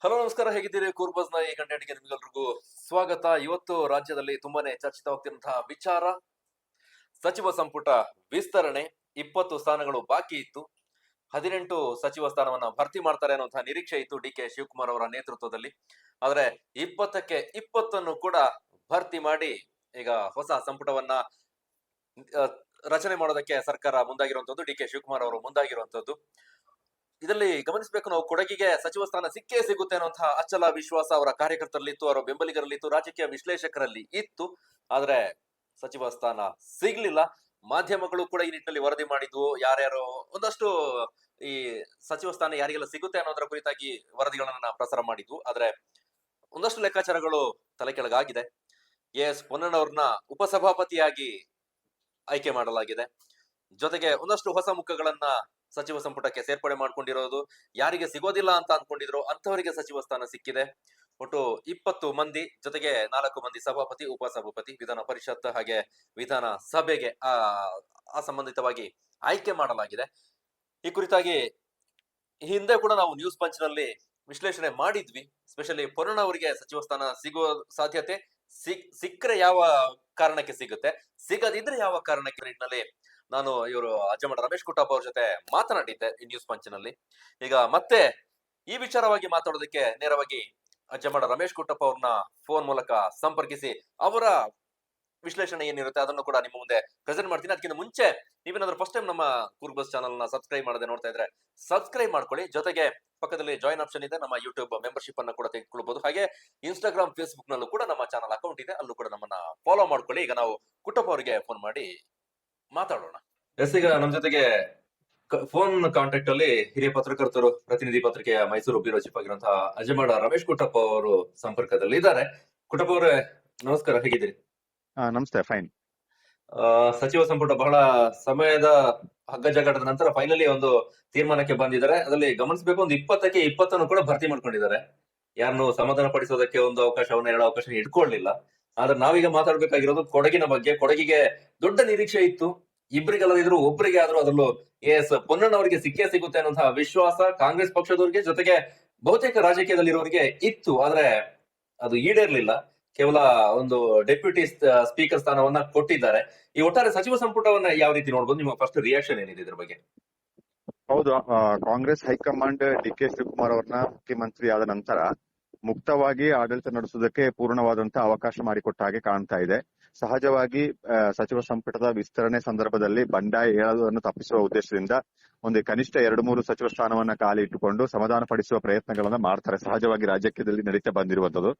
Hello ನಮಸ್ಕಾರ, ಹೇಗಿದ್ದೀರಿ? ಕೂರ್ಬಸ್ನ ಈ ಕಂಟೆಂಟ್ಗೆ ನಿಮ್ಗೆಲ್ರಿಗೂ ಸ್ವಾಗತ. ಇವತ್ತು ರಾಜ್ಯದಲ್ಲಿ ತುಂಬಾನೇ ಚರ್ಚಿತವಾಗ್ತಿರುವಂತಹ ವಿಚಾರ ಸಚಿವ ಸಂಪುಟ ವಿಸ್ತರಣೆ. 20 ಸ್ಥಾನಗಳು ಬಾಕಿ ಇತ್ತು. 18 ಸಚಿವ ಸ್ಥಾನವನ್ನ ಭರ್ತಿ ಮಾಡ್ತಾರೆ ಅನ್ನುವಂತಹ ನಿರೀಕ್ಷೆ ಇತ್ತು ಡಿ ಕೆ ಶಿವಕುಮಾರ್ ಅವರ ನೇತೃತ್ವದಲ್ಲಿ. ಆದ್ರೆ 20ಕ್ಕೆ 20 ಕೂಡ ಭರ್ತಿ ಮಾಡಿ ಈಗ ಹೊಸ ಸಂಪುಟವನ್ನ ಅಹ್, ರಚನೆ ಮಾಡೋದಕ್ಕೆ ಸರ್ಕಾರ ಮುಂದಾಗಿರುವಂತದ್ದು, ಡಿ ಕೆ ಶಿವಕುಮಾರ್ ಅವರು ಮುಂದಾಗಿರುವಂತದ್ದು. ಇದರಲ್ಲಿ ಗಮನಿಸಬೇಕು, ನಾವು ಕೊಡಗಿಗೆ ಸಚಿವ ಸ್ಥಾನ ಸಿಕ್ಕೇ ಸಿಗುತ್ತೆ ಅನ್ನುವಂತಹ ಅಚಲ ವಿಶ್ವಾಸ ಅವರ ಕಾರ್ಯಕರ್ತರಲ್ಲಿತ್ತು, ಅವರ ಬೆಂಬಲಿಗರಲ್ಲಿತ್ತು, ರಾಜಕೀಯ ವಿಶ್ಲೇಷಕರಲ್ಲಿ ಇತ್ತು. ಆದ್ರೆ ಸಚಿವ ಸ್ಥಾನ ಸಿಗ್ಲಿಲ್ಲ. ಮಾಧ್ಯಮಗಳು ಕೂಡ ಈ ನಿಟ್ಟಿನಲ್ಲಿ ವರದಿ ಮಾಡಿದ್ವು. ಯಾರ್ಯಾರು ಒಂದಷ್ಟು ಈ ಸಚಿವ ಸ್ಥಾನ ಯಾರಿಗೆಲ್ಲ ಸಿಗುತ್ತೆ ಅನ್ನೋದರ ಕುರಿತಾಗಿ ವರದಿಗಳನ್ನ ಪ್ರಸಾರ ಮಾಡಿದ್ವು. ಆದ್ರೆ ಒಂದಷ್ಟು ಲೆಕ್ಕಾಚಾರಗಳು ತಲೆ ಕೆಳಗಾಗಿದೆ. ಎಸ್ ಪೊನ್ನಣ್ಣವ್ರನ್ನ ಉಪಸಭಾಪತಿಯಾಗಿ ಆಯ್ಕೆ ಮಾಡಲಾಗಿದೆ. ಜೊತೆಗೆ ಒಂದಷ್ಟು ಹೊಸ ಮುಖಗಳನ್ನ ಸಚಿವ ಸಂಪುಟಕ್ಕೆ ಸೇರ್ಪಡೆ ಮಾಡ್ಕೊಂಡಿರೋದು. ಯಾರಿಗೆ ಸಿಗೋದಿಲ್ಲ ಅಂತ ಅನ್ಕೊಂಡಿದ್ರು ಅಂತವರಿಗೆ ಸಚಿವ ಸ್ಥಾನ ಸಿಕ್ಕಿದೆ. ಒಟ್ಟು 20 ಮಂದಿ, ಜೊತೆಗೆ 4 ಮಂದಿ ಸಭಾಪತಿ, ಉಪಸಭಾಪತಿ, ವಿಧಾನ ಪರಿಷತ್ ಹಾಗೆ ವಿಧಾನ ಸಭೆಗೆ ಆ ಸಂಬಂಧಿತವಾಗಿ ಆಯ್ಕೆ ಮಾಡಲಾಗಿದೆ. ಈ ಕುರಿತಾಗಿ ಹಿಂದೆ ಕೂಡ ನಾವು ನ್ಯೂಸ್ ಪಂಚ್ ನಲ್ಲಿ ವಿಶ್ಲೇಷಣೆ ಮಾಡಿದ್ವಿ. ಸ್ಪೆಷಲಿ ಪೊನ್ನಣ್ಣ ಅವರಿಗೆ ಸಚಿವ ಸ್ಥಾನ ಸಿಗುವ ಸಾಧ್ಯತೆ, ಸಿಕ್ಕರೆ ಯಾವ ಕಾರಣಕ್ಕೆ ಸಿಗುತ್ತೆ, ಸಿಗದಿದ್ರೆ ಯಾವ ಕಾರಣಕ್ಕೆ ನಿಟ್ಟಿನಲ್ಲಿ ನಾನು ಇವರು ಅಜ್ಜಮಠ ರಮೇಶ್ ಕುಟ್ಟಪ್ಪ ಅವ್ರ ಜೊತೆ ಮಾತನಾಡಿದ್ದೆ ಈ ನ್ಯೂಸ್ ಪಂಚಿನಲ್ಲಿ. ಈಗ ಮತ್ತೆ ಈ ವಿಚಾರವಾಗಿ ಮಾತಾಡೋದಕ್ಕೆ ನೇರವಾಗಿ ಅಜ್ಜಮಠ ರಮೇಶ್ ಕುಟ್ಟಪ್ಪ ಅವ್ರನ್ನ ಫೋನ್ ಮೂಲಕ ಸಂಪರ್ಕಿಸಿ ಅವರ ವಿಶ್ಲೇಷಣೆ ಏನಿರುತ್ತೆ ಅದನ್ನು ಕೂಡ ನಿಮ್ಮ ಮುಂದೆ ಪ್ರೆಸೆಂಟ್ ಮಾಡ್ತೀನಿ. ಅದಕ್ಕಿಂತ ಮುಂಚೆ ನೀವೇನಾದ್ರೂ ಫಸ್ಟ್ ಟೈಮ್ ನಮ್ಮ ಕೂರ್ಬಸ್ ಚಾನಲ್ ನ ಸಬ್ಸ್ಕ್ರೈಬ್ ಮಾಡದೆ ನೋಡ್ತಾ ಇದ್ರೆ ಸಬ್ಸ್ಕ್ರೈಬ್ ಮಾಡ್ಕೊಳ್ಳಿ. ಜೊತೆಗೆ ಪಕ್ಕದಲ್ಲಿ ಜಾಯಿನ್ ಆಪ್ಷನ್ ಇದೆ, ನಮ್ಮ ಯೂಟ್ಯೂಬ್ ಮೆಂಬರ್ಶಿಪ್ ಅನ್ನ ಕೂಡ ತೆಗೆದುಕೊಳ್ಬಹುದು. ಹಾಗೆ ಇನ್ಸ್ಟಾಗ್ರಾಮ್, ಫೇಸ್ಬುಕ್ ನಲ್ಲೂ ಕೂಡ ನಮ್ಮ ಚಾನಲ್ ಅಕೌಂಟ್ ಇದೆ, ಅಲ್ಲೂ ಕೂಡ ನಮ್ಮನ್ನ ಫಾಲೋ ಮಾಡ್ಕೊಳ್ಳಿ. ಈಗ ನಾವು ಕುಟ್ಟಪ್ಪ ಅವರಿಗೆ ಫೋನ್ ಮಾಡಿ ಮಾತಾಡೋಣ. ಎಸ್, ಈಗ ನಮ್ಮ ಜೊತೆಗೆ ಫೋನ್ ಕಾಂಟ್ಯಾಕ್ಟ್ ಅಲ್ಲಿ ಹಿರಿಯ ಪತ್ರಕರ್ತರು, ಪ್ರತಿನಿಧಿ ಪತ್ರಿಕೆಯ ಮೈಸೂರು ಬ್ಯೂರೋ ಚೀಫ್ ಆಗಿರುವಂತಹ ಅಜ್ಜಮಠ ರಮೇಶ್ ಕುಟ್ಟಪ್ಪ ಅವರು ಸಂಪರ್ಕದಲ್ಲಿ ಇದ್ದಾರೆ. ಕುಟ್ಟಪ್ಪ ಅವರೇ ನಮಸ್ಕಾರ, ಹೇಗಿದ್ದೀರಿ? ನಮಸ್ತೆ, ಫೈನ್. ಸಚಿವ ಸಂಪುಟ ಬಹಳ ಸಮಯದ ಹಗ್ಗಜಗ್ಗಾಟದ ನಂತರ ಫೈನಲಿ ಒಂದು ತೀರ್ಮಾನಕ್ಕೆ ಬಂದಿದ್ದಾರೆ. ಅದರಲ್ಲಿ ಗಮನಿಸಬೇಕು, ಒಂದು 20ಕ್ಕೆ 20 ಕೂಡ ಭರ್ತಿ ಮಾಡ್ಕೊಂಡಿದ್ದಾರೆ. ಯಾರನ್ನು ಸಮಾಧಾನ ಪಡಿಸೋದಕ್ಕೆ ಒಂದು ಅವಕಾಶವನ್ನ, 2 ಅವಕಾಶ ಇಟ್ಕೊಳ್ಳಿಲ್ಲ. ಆದ್ರೆ ನಾವೀಗ ಮಾತಾಡ್ಬೇಕಾಗಿರೋದು ಕೊಡಗಿನ ಬಗ್ಗೆ. ಕೊಡಗಿಗೆ ದೊಡ್ಡ ನಿರೀಕ್ಷೆ ಇತ್ತು, ಇಬ್ಬರಿಗಲ್ಲದಿದ್ರು ಒಬ್ಬರಿಗೆ ಆದ್ರೂ ಅದರಲ್ಲೂ ಎಸ್ ಪೊನ್ನಣ್ಣವರಿಗೆ ಸಿಕ್ಕೇ ಸಿಗುತ್ತೆ ಅನ್ನುವಂತಹ ವಿಶ್ವಾಸ ಕಾಂಗ್ರೆಸ್ ಪಕ್ಷದವರಿಗೆ, ಜೊತೆಗೆ ಬಹುತೇಕ ರಾಜಕೀಯದಲ್ಲಿರೋರಿಗೆ ಇತ್ತು. ಆದ್ರೆ ಅದು ಈಡೇರ್ಲಿಲ್ಲ. ಕೇವಲ ಒಂದು ಡೆಪ್ಯೂಟಿ ಸ್ಪೀಕರ್ ಸ್ಥಾನವನ್ನ ಕೊಟ್ಟಿದ್ದಾರೆ. ಈ ಒಟ್ಟಾರೆ ಸಚಿವ ಸಂಪುಟವನ್ನ ಯಾವ ರೀತಿ ನೋಡ್ಬೋದು? ನಿಮ್ಮ ಫಸ್ಟ್ ರಿಯಾಕ್ಷನ್ ಏನಿದೆ ಇದ್ರ ಬಗ್ಗೆ? ಹೌದು, Congress high command D K Shivakumar ಅವರನ್ನ ಮುಖ್ಯಮಂತ್ರಿ ಆದ ನಂತರ ಮುಕ್ತವಾಗಿ ಆಡಳಿತ ನಡೆಸುವುದಕ್ಕೆ ಪೂರ್ಣವಾದಂತಹ ಅವಕಾಶ ಮಾಡಿಕೊಟ್ಟ ಹಾಗೆ ಕಾಣ್ತಾ ಇದೆ. ಸಹಜವಾಗಿ ಸಚಿವ ಸಂಪುಟದ ವಿಸ್ತರಣೆ ಸಂದರ್ಭದಲ್ಲಿ ಬಂಡಾಯ ಹೇಳುವುದನ್ನು ತಪ್ಪಿಸುವ ಉದ್ದೇಶದಿಂದ ಒಂದು ಕನಿಷ್ಠ 2-3 ಸಚಿವ ಸ್ಥಾನವನ್ನ ಖಾಲಿ ಇಟ್ಟುಕೊಂಡು ಸಮಾಧಾನ ಪಡಿಸುವ ಪ್ರಯತ್ನಗಳನ್ನ ಮಾಡ್ತಾರೆ. ಸಹಜವಾಗಿ ರಾಜ್ಯದಲ್ಲಿ ನಡೀತಾ ಬಂದಿರುವಂತದ್ದು.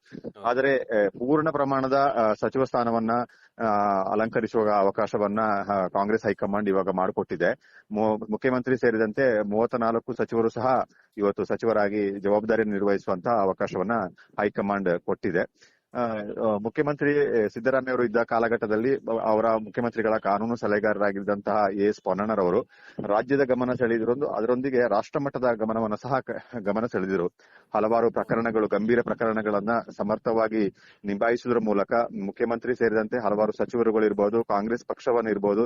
ಆದರೆ ಪೂರ್ಣ ಪ್ರಮಾಣದ ಸಚಿವ ಸ್ಥಾನವನ್ನ ಅಲಂಕರಿಸುವ ಅವಕಾಶವನ್ನ ಕಾಂಗ್ರೆಸ್ ಹೈಕಮಾಂಡ್ ಇವಾಗ ಮಾಡಿಕೊಟ್ಟಿದೆ. ಮುಖ್ಯಮಂತ್ರಿ ಸೇರಿದಂತೆ 34 ಸಚಿವರು ಸಹ ಇವತ್ತು ಸಚಿವರಾಗಿ ಜವಾಬ್ದಾರಿ ನಿರ್ವಹಿಸುವಂತಹ ಅವಕಾಶವನ್ನ ಹೈಕಮಾಂಡ್ ಕೊಟ್ಟಿದೆ. ಮುಖ್ಯಮಂತ್ರಿ ಸಿದ್ದರಾಮಯ್ಯ ಅವರು ಇದ್ದ ಕಾಲಘಟ್ಟದಲ್ಲಿ ಅವರ ಮುಖ್ಯಮಂತ್ರಿಗಳ ಕಾನೂನು ಸಲಹೆಗಾರರಾಗಿದ್ದಂತಹ ಎಸ್ ಪೊನ್ನಣ್ಣರವರು ರಾಜ್ಯದ ಗಮನ ಸೆಳೆದಿರು, ಅದರೊಂದಿಗೆ ರಾಷ್ಟ್ರ ಮಟ್ಟದ ಗಮನವನ್ನು ಸಹ ಗಮನ ಸೆಳೆದಿರು. ಹಲವಾರು ಪ್ರಕರಣಗಳು, ಗಂಭೀರ ಪ್ರಕರಣಗಳನ್ನ ಸಮರ್ಥವಾಗಿ ನಿಭಾಯಿಸುವುದರ ಮೂಲಕ ಮುಖ್ಯಮಂತ್ರಿ ಸೇರಿದಂತೆ ಹಲವಾರು ಸಚಿವರುಗಳು ಇರ್ಬೋದು, ಕಾಂಗ್ರೆಸ್ ಪಕ್ಷವನ್ನು ಇರ್ಬೋದು,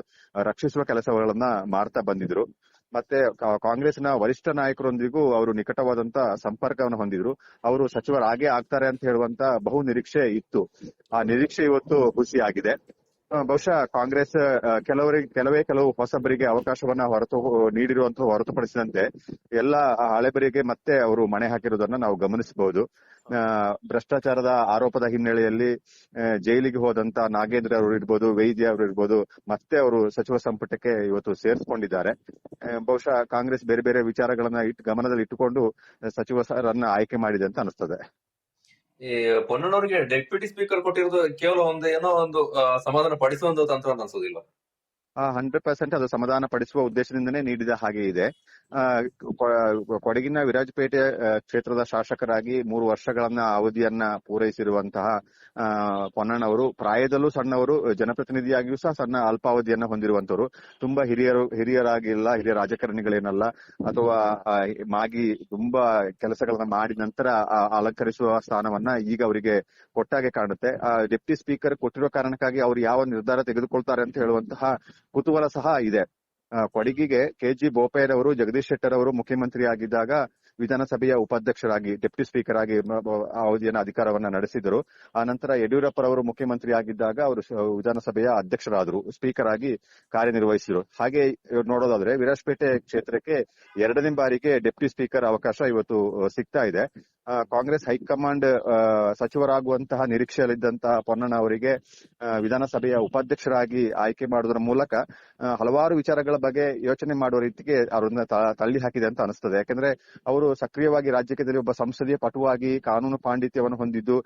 ರಕ್ಷಿಸುವ ಕೆಲಸಗಳನ್ನ ಮಾಡ್ತಾ ಬಂದಿದ್ರು. ಮತ್ತೆ ಕಾಂಗ್ರೆಸ್ನ ವರಿಷ್ಠ ನಾಯಕರೊಂದಿಗೂ ಅವರು ನಿಕಟವಾದಂತ ಸಂಪರ್ಕವನ್ನು ಹೊಂದಿದ್ರು. ಅವರು ಸಚಿವರಾಗೇ ಆಗ್ತಾರೆ ಅಂತ ಹೇಳುವಂತ ಬಹು ನಿರೀಕ್ಷೆ ಇತ್ತು. ಆ ನಿರೀಕ್ಷೆ ಇವತ್ತು ಹುಸಿಯಾಗಿದೆ. ಬಹುಶಃ ಕಾಂಗ್ರೆಸ್ ಕೆಲವು ಹೊಸಬರಿಗೆ ಅವಕಾಶವನ್ನ ನೀಡಿರುವಂತಹ ಹೊರತುಪಡಿಸಿದಂತೆ ಎಲ್ಲ ಹಳೆಬರಿಗೆ ಮತ್ತೆ ಅವರು ಮಣೆ ಹಾಕಿರುವುದನ್ನ ನಾವು ಗಮನಿಸಬಹುದು. ಭ್ರಷ್ಟಾಚಾರದ ಆರೋಪದ ಹಿನ್ನೆಲೆಯಲ್ಲಿ ಜೈಲಿಗೆ ಹೋದಂತ ನಾಗೇಂದ್ರ ಅವರು ಇರ್ಬೋದು, ವೈದ್ಯ ಅವರು ಇರ್ಬೋದು, ಮತ್ತೆ ಅವರು ಸಚಿವ ಸಂಪುಟಕ್ಕೆ ಇವತ್ತು ಸೇರಿಸಿಕೊಂಡಿದ್ದಾರೆ. ಬಹುಶಃ ಕಾಂಗ್ರೆಸ್ ಬೇರೆ ಬೇರೆ ವಿಚಾರಗಳನ್ನ ಗಮನದಲ್ಲಿ ಇಟ್ಟುಕೊಂಡು ಸಚಿವರನ್ನ ಆಯ್ಕೆ ಮಾಡಿದೆ ಅಂತ ಅನಿಸ್ತದೆ. ಈ ಪೊನ್ನಣ್ಣವರಿಗೆ ಡೆಪ್ಯೂಟಿ ಸ್ಪೀಕರ್ ಕೊಟ್ಟಿರೋದು ಕೇವಲ ಏನೋ ಒಂದು ಸಮಾಧಾನ ಪಡಿಸುವ ಒಂದು ತಂತ್ರ ಅಂತ ಅನ್ಸೋದಿಲ್ಲ? 100% ಅದು ಸಮಾಧಾನ ಪಡಿಸುವ ಉದ್ದೇಶದಿಂದನೇ ನೀಡಿದ ಹಾಗೆ ಇದೆ. ಕೊಡಗಿನ ವಿರಾಜಪೇಟೆ ಕ್ಷೇತ್ರದ ಶಾಸಕರಾಗಿ 3 ವರ್ಷಗಳನ್ನ ಅವಧಿಯನ್ನ ಪೂರೈಸಿರುವಂತಹ ಪೊನ್ನಣ್ಣವರು ಪ್ರಾಯದಲ್ಲೂ ಸಣ್ಣವರು, ಜನಪ್ರತಿನಿಧಿಯಾಗಿಯೂ ಸಹ ಸಣ್ಣ ಅಲ್ಪಾವಧಿಯನ್ನ ಹೊಂದಿರುವಂತವರು. ತುಂಬಾ ಹಿರಿಯರಾಗಿಲ್ಲ, ಹಿರಿಯ ರಾಜಕಾರಣಿಗಳೇನಲ್ಲ, ಅಥವಾ ಮಾಗಿ ತುಂಬಾ ಕೆಲಸಗಳನ್ನ ಮಾಡಿದ ನಂತರ ಅಲಂಕರಿಸುವ ಸ್ಥಾನವನ್ನ ಈಗ ಅವರಿಗೆ ಕೊಟ್ಟಾಗೆ ಕಾಣುತ್ತೆ. ಡೆಪ್ಟಿ ಸ್ಪೀಕರ್ ಕೊಟ್ಟಿರೋ ಕಾರಣಕ್ಕಾಗಿ ಅವರು ಯಾವ ನಿರ್ಧಾರ ತೆಗೆದುಕೊಳ್ತಾರೆ ಅಂತ ಹೇಳುವಂತಹ ಕುತೂಹಲ ಸಹ ಇದೆ. ಕೊಡಗಿಗೆ KG ಬೋಪಯ್ಯನವರು, ಜಗದೀಶ್ ಶೆಟ್ಟರ್ ಅವರು ಮುಖ್ಯಮಂತ್ರಿ ಆಗಿದ್ದಾಗ ವಿಧಾನಸಭೆಯ ಉಪಾಧ್ಯಕ್ಷರಾಗಿ ಡೆಪ್ಟಿ ಸ್ಪೀಕರ್ ಆಗಿ ಅವಧಿಯನ್ನು ಅಧಿಕಾರವನ್ನ ನಡೆಸಿದರು. ಆ ನಂತರ ಯಡಿಯೂರಪ್ಪರವರು ಮುಖ್ಯಮಂತ್ರಿ ಆಗಿದ್ದಾಗ ಅವರು ವಿಧಾನಸಭೆಯ ಅಧ್ಯಕ್ಷರಾದರು, ಸ್ಪೀಕರ್ ಆಗಿ ಕಾರ್ಯನಿರ್ವಹಿಸಿದರು. ಹಾಗೆ ನೋಡೋದಾದ್ರೆ ವಿರಾಜಪೇಟೆ ಕ್ಷೇತ್ರಕ್ಕೆ 2ನೇ ಬಾರಿಗೆ ಡೆಪ್ಟಿ ಸ್ಪೀಕರ್ ಅವಕಾಶ ಇವತ್ತು ಸಿಗ್ತಾ ಇದೆ. ಕಾಂಗ್ರೆಸ್ ಹೈಕಮಾಂಡ್ ಸಚಿವರಾಗುವಂತಹ ನಿರೀಕ್ಷೆಯಲ್ಲಿದ್ದಂತಹ ಪೊನ್ನಣ್ಣ ಅವರಿಗೆ ವಿಧಾನಸಭೆಯ ಉಪಾಧ್ಯಕ್ಷರಾಗಿ ಆಯ್ಕೆ ಮಾಡುವುದರ ಮೂಲಕ ಹಲವಾರು ವಿಚಾರಗಳ ಬಗ್ಗೆ ಯೋಚನೆ ಮಾಡುವ ರೀತಿಗೆ ಅವರನ್ನ ತಳ್ಳಿ ಹಾಕಿದೆ ಅಂತ ಅನಿಸ್ತದೆ. ಯಾಕಂದ್ರೆ ಅವರು ಸಕ್ರಿಯವಾಗಿ ರಾಜಕೀಯದಲ್ಲಿ ಒಬ್ಬ ಸಂಸದೀಯ ಪಟುವಾಗಿ ಕಾನೂನು ಪಾಂಡಿತ್ಯವನ್ನು ಹೊಂದಿದ್ದು,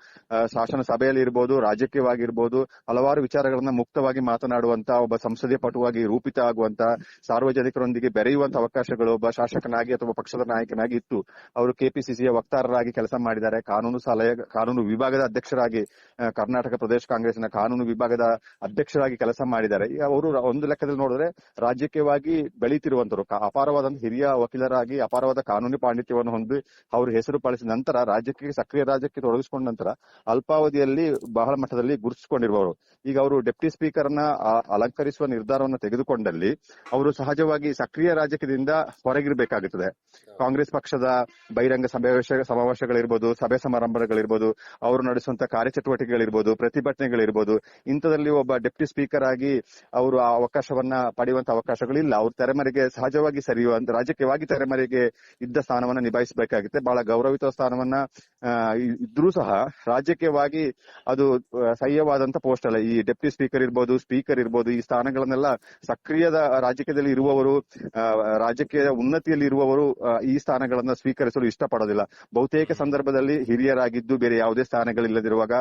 ಶಾಸನ ಸಭೆಯಲ್ಲಿ ಇರ್ಬೋದು, ರಾಜಕೀಯವಾಗಿರ್ಬೋದು, ಹಲವಾರು ವಿಚಾರಗಳನ್ನ ಮುಕ್ತವಾಗಿ ಮಾತನಾಡುವಂತ ಒಬ್ಬ ಸಂಸದೀಯ ಪಟುವಾಗಿ ರೂಪಿತ ಆಗುವಂತ, ಸಾರ್ವಜನಿಕರೊಂದಿಗೆ ಬೆರೆಯುವಂತ ಅವಕಾಶಗಳು ಒಬ್ಬ ಶಾಸಕನಾಗಿ ಅಥವಾ ಪಕ್ಷದ ನಾಯಕನಾಗಿ ಇತ್ತು. ಅವರು ಕೆಪಿಸಿಸಿಯ ವಕ್ತಾರರಾಗಿ ಕೆಲಸ ಮಾಡಿದ್ದಾರೆ. ಕಾನೂನು ವಿಭಾಗದ ಅಧ್ಯಕ್ಷರಾಗಿ ಕರ್ನಾಟಕ ಪ್ರದೇಶ ಕಾಂಗ್ರೆಸ್ನ ಕಾನೂನು ವಿಭಾಗದ ಅಧ್ಯಕ್ಷರಾಗಿ ಕೆಲಸ ಮಾಡಿದ್ದಾರೆ. ಅವರು ಒಂದು ಲೆಕ್ಕದಲ್ಲಿ ನೋಡಿದ್ರೆ ರಾಜಕೀಯವಾಗಿ ಬೆಳೀತಿರುವಂತರು, ಅಪಾರವಾದಂತಹ ಹಿರಿಯ ವಕೀಲರಾಗಿ ಅಪಾರವಾದ ಕಾನೂನು ಪಾಂಡಿತ್ಯವನ್ನು ಹೊಂದಿ ಅವರು ಹೆಸರು ಪಡಿಸಿದ ನಂತರ ಸಕ್ರಿಯ ರಾಜ್ಯಕ್ಕೆ ತೊಡಗಿಸಿಕೊಂಡ ನಂತರ ಅಲ್ಪಾವಧಿಯಲ್ಲಿ ಬಹಳ ಮಟ್ಟದಲ್ಲಿ ಗುರುತಿಸಿಕೊಂಡಿರುವವರು. ಈಗ ಅವರು ಡೆಪ್ಟಿ ಸ್ಪೀಕರ್ ಅನ್ನ ಅಲಂಕರಿಸುವ ನಿರ್ಧಾರವನ್ನು ತೆಗೆದುಕೊಂಡಲ್ಲಿ ಅವರು ಸಹಜವಾಗಿ ಸಕ್ರಿಯ ರಾಜಕೀಯದಿಂದ ಹೊರಗಿರಬೇಕಾಗುತ್ತದೆ. ಕಾಂಗ್ರೆಸ್ ಪಕ್ಷದ ಬಹಿರಂಗ ಸಮಾವೇಶಗಳಿರ್ಬೋದು, ಸಭೆ ಸಮಾರಂಭಗಳಿರ್ಬೋದು, ಅವರು ನಡೆಸುವಂತಹ ಕಾರ್ಯಚಟುವಟಿಕೆಗಳಿರ್ಬೋದು, ಪ್ರತಿಭಟನೆಗಳಿರ್ಬೋದು, ಇಂಥದಲ್ಲಿ ಒಬ್ಬ ಡೆಪ್ಟಿ ಸ್ಪೀಕರ್ ಆಗಿ ಅವರು ಆ ಅವಕಾಶವನ್ನ ಪಡೆಯುವಂತ ಅವಕಾಶಗಳಿಲ್ಲ. ಅವರು ತೆರೆಮರೆಗೆ ಸಹಜವಾಗಿ ಸರಿಯುವಂತ ರಾಜಕೀಯವಾಗಿ ತೆರೆಮರೆಗೆ ಇದ್ದ ಸ್ಥಾನವನ್ನ ನಿಭಾಯಿಸಬೇಕಾಗುತ್ತೆ. ಬಹಳ ಗೌರವಿತ ಸ್ಥಾನವನ್ನ ಇದ್ರೂ ಸಹ ರಾಜಕೀಯವಾಗಿ ಅದು ಸಹ್ಯವಾದಂತ ಪೋಸ್ಟ್ ಅಲ್ಲ. ಈ ಡೆಪ್ಟಿ ಸ್ಪೀಕರ್ ಇರ್ಬೋದು, ಈ ಸ್ಥಾನಗಳನ್ನೆಲ್ಲ ಸಕ್ರಿಯದ ರಾಜಕೀಯದಲ್ಲಿ ಇರುವವರು, ರಾಜಕೀಯ ಉನ್ನತಿಯಲ್ಲಿ ಇರುವವರು ಈ ಸ್ಥಾನಗಳನ್ನ ಸ್ವೀಕರಿಸಲು ಇಷ್ಟಪಡೋದಿಲ್ಲ. ಬಹುತೇಕ ಸಂದರ್ಭದಲ್ಲಿ ಹಿರಿಯರಾಗಿದ್ದು ಬೇರೆ ಯಾವುದೇ ಸ್ಥಾನಗಳಿಲ್ಲದಿರುವಾಗ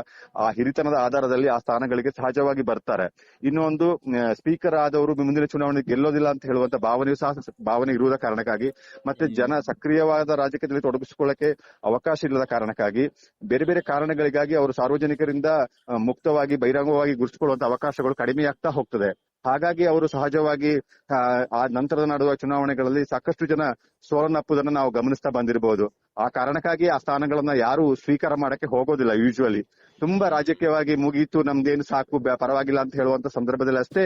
ಆ ಹಿರಿತನದ ಆಧಾರದಲ್ಲಿ ಆ ಸ್ಥಾನಗಳಿಗೆ ಸಹಜವಾಗಿ ಬರ್ತಾರೆ. ಇನ್ನೊಂದು ಸ್ಪೀಕರ್ ಆದವರು ಮುಂದಿನ ಚುನಾವಣೆ ಗೆಲ್ಲೋದಿಲ್ಲ ಅಂತ ಹೇಳುವಂತ ಭಾವನೆ ಇರುವುದ ಕಾರಣಕ್ಕಾಗಿ, ಮತ್ತೆ ಜನ ಸಕ್ರಿಯವಾದ ರಾಜಕೀಯದಲ್ಲಿ ತೊಡಗಿಸಿಕೊಳ್ಳಕ್ಕೆ ಅವಕಾಶ ಇಲ್ಲದ ಕಾರಣಕ್ಕಾಗಿ, ಬೇರೆ ಬೇರೆ ಕಾರಣಗಳಿಗಾಗಿ ಅವರು ಸಾರ್ವಜನಿಕರಿಂದ ಮುಕ್ತವಾಗಿ ಬಹಿರಂಗವಾಗಿ ಗುರುತಿಸಿಕೊಳ್ಳುವಂತ ಅವಕಾಶಗಳು ಕಡಿಮೆಯಾಗ್ತಾ ಹೋಗ್ತದೆ. ಹಾಗಾಗಿ ಅವರು ಸಹಜವಾಗಿ ಆ ನಂತರದ ನಡುವ ಚುನಾವಣೆಗಳಲ್ಲಿ ಸಾಕಷ್ಟು ಜನ ಸೋಲನ್ನಪ್ಪುವುದನ್ನು ನಾವು ಗಮನಿಸ್ತಾ ಬಂದಿರಬಹುದು. ಆ ಕಾರಣಕ್ಕಾಗಿ ಆ ಸ್ಥಾನಗಳನ್ನ ಯಾರು ಸ್ವೀಕಾರ ಮಾಡಕ್ಕೆ ಹೋಗೋದಿಲ್ಲ. ಯೂಶುವಲಿ ತುಂಬಾ ರಾಜಕೀಯವಾಗಿ ಮುಗೀತು, ನಮ್ದೇನು ಸಾಕು, ಪರವಾಗಿಲ್ಲ ಅಂತ ಹೇಳುವಂತ ಸಂದರ್ಭದಲ್ಲಿ ಅಷ್ಟೇ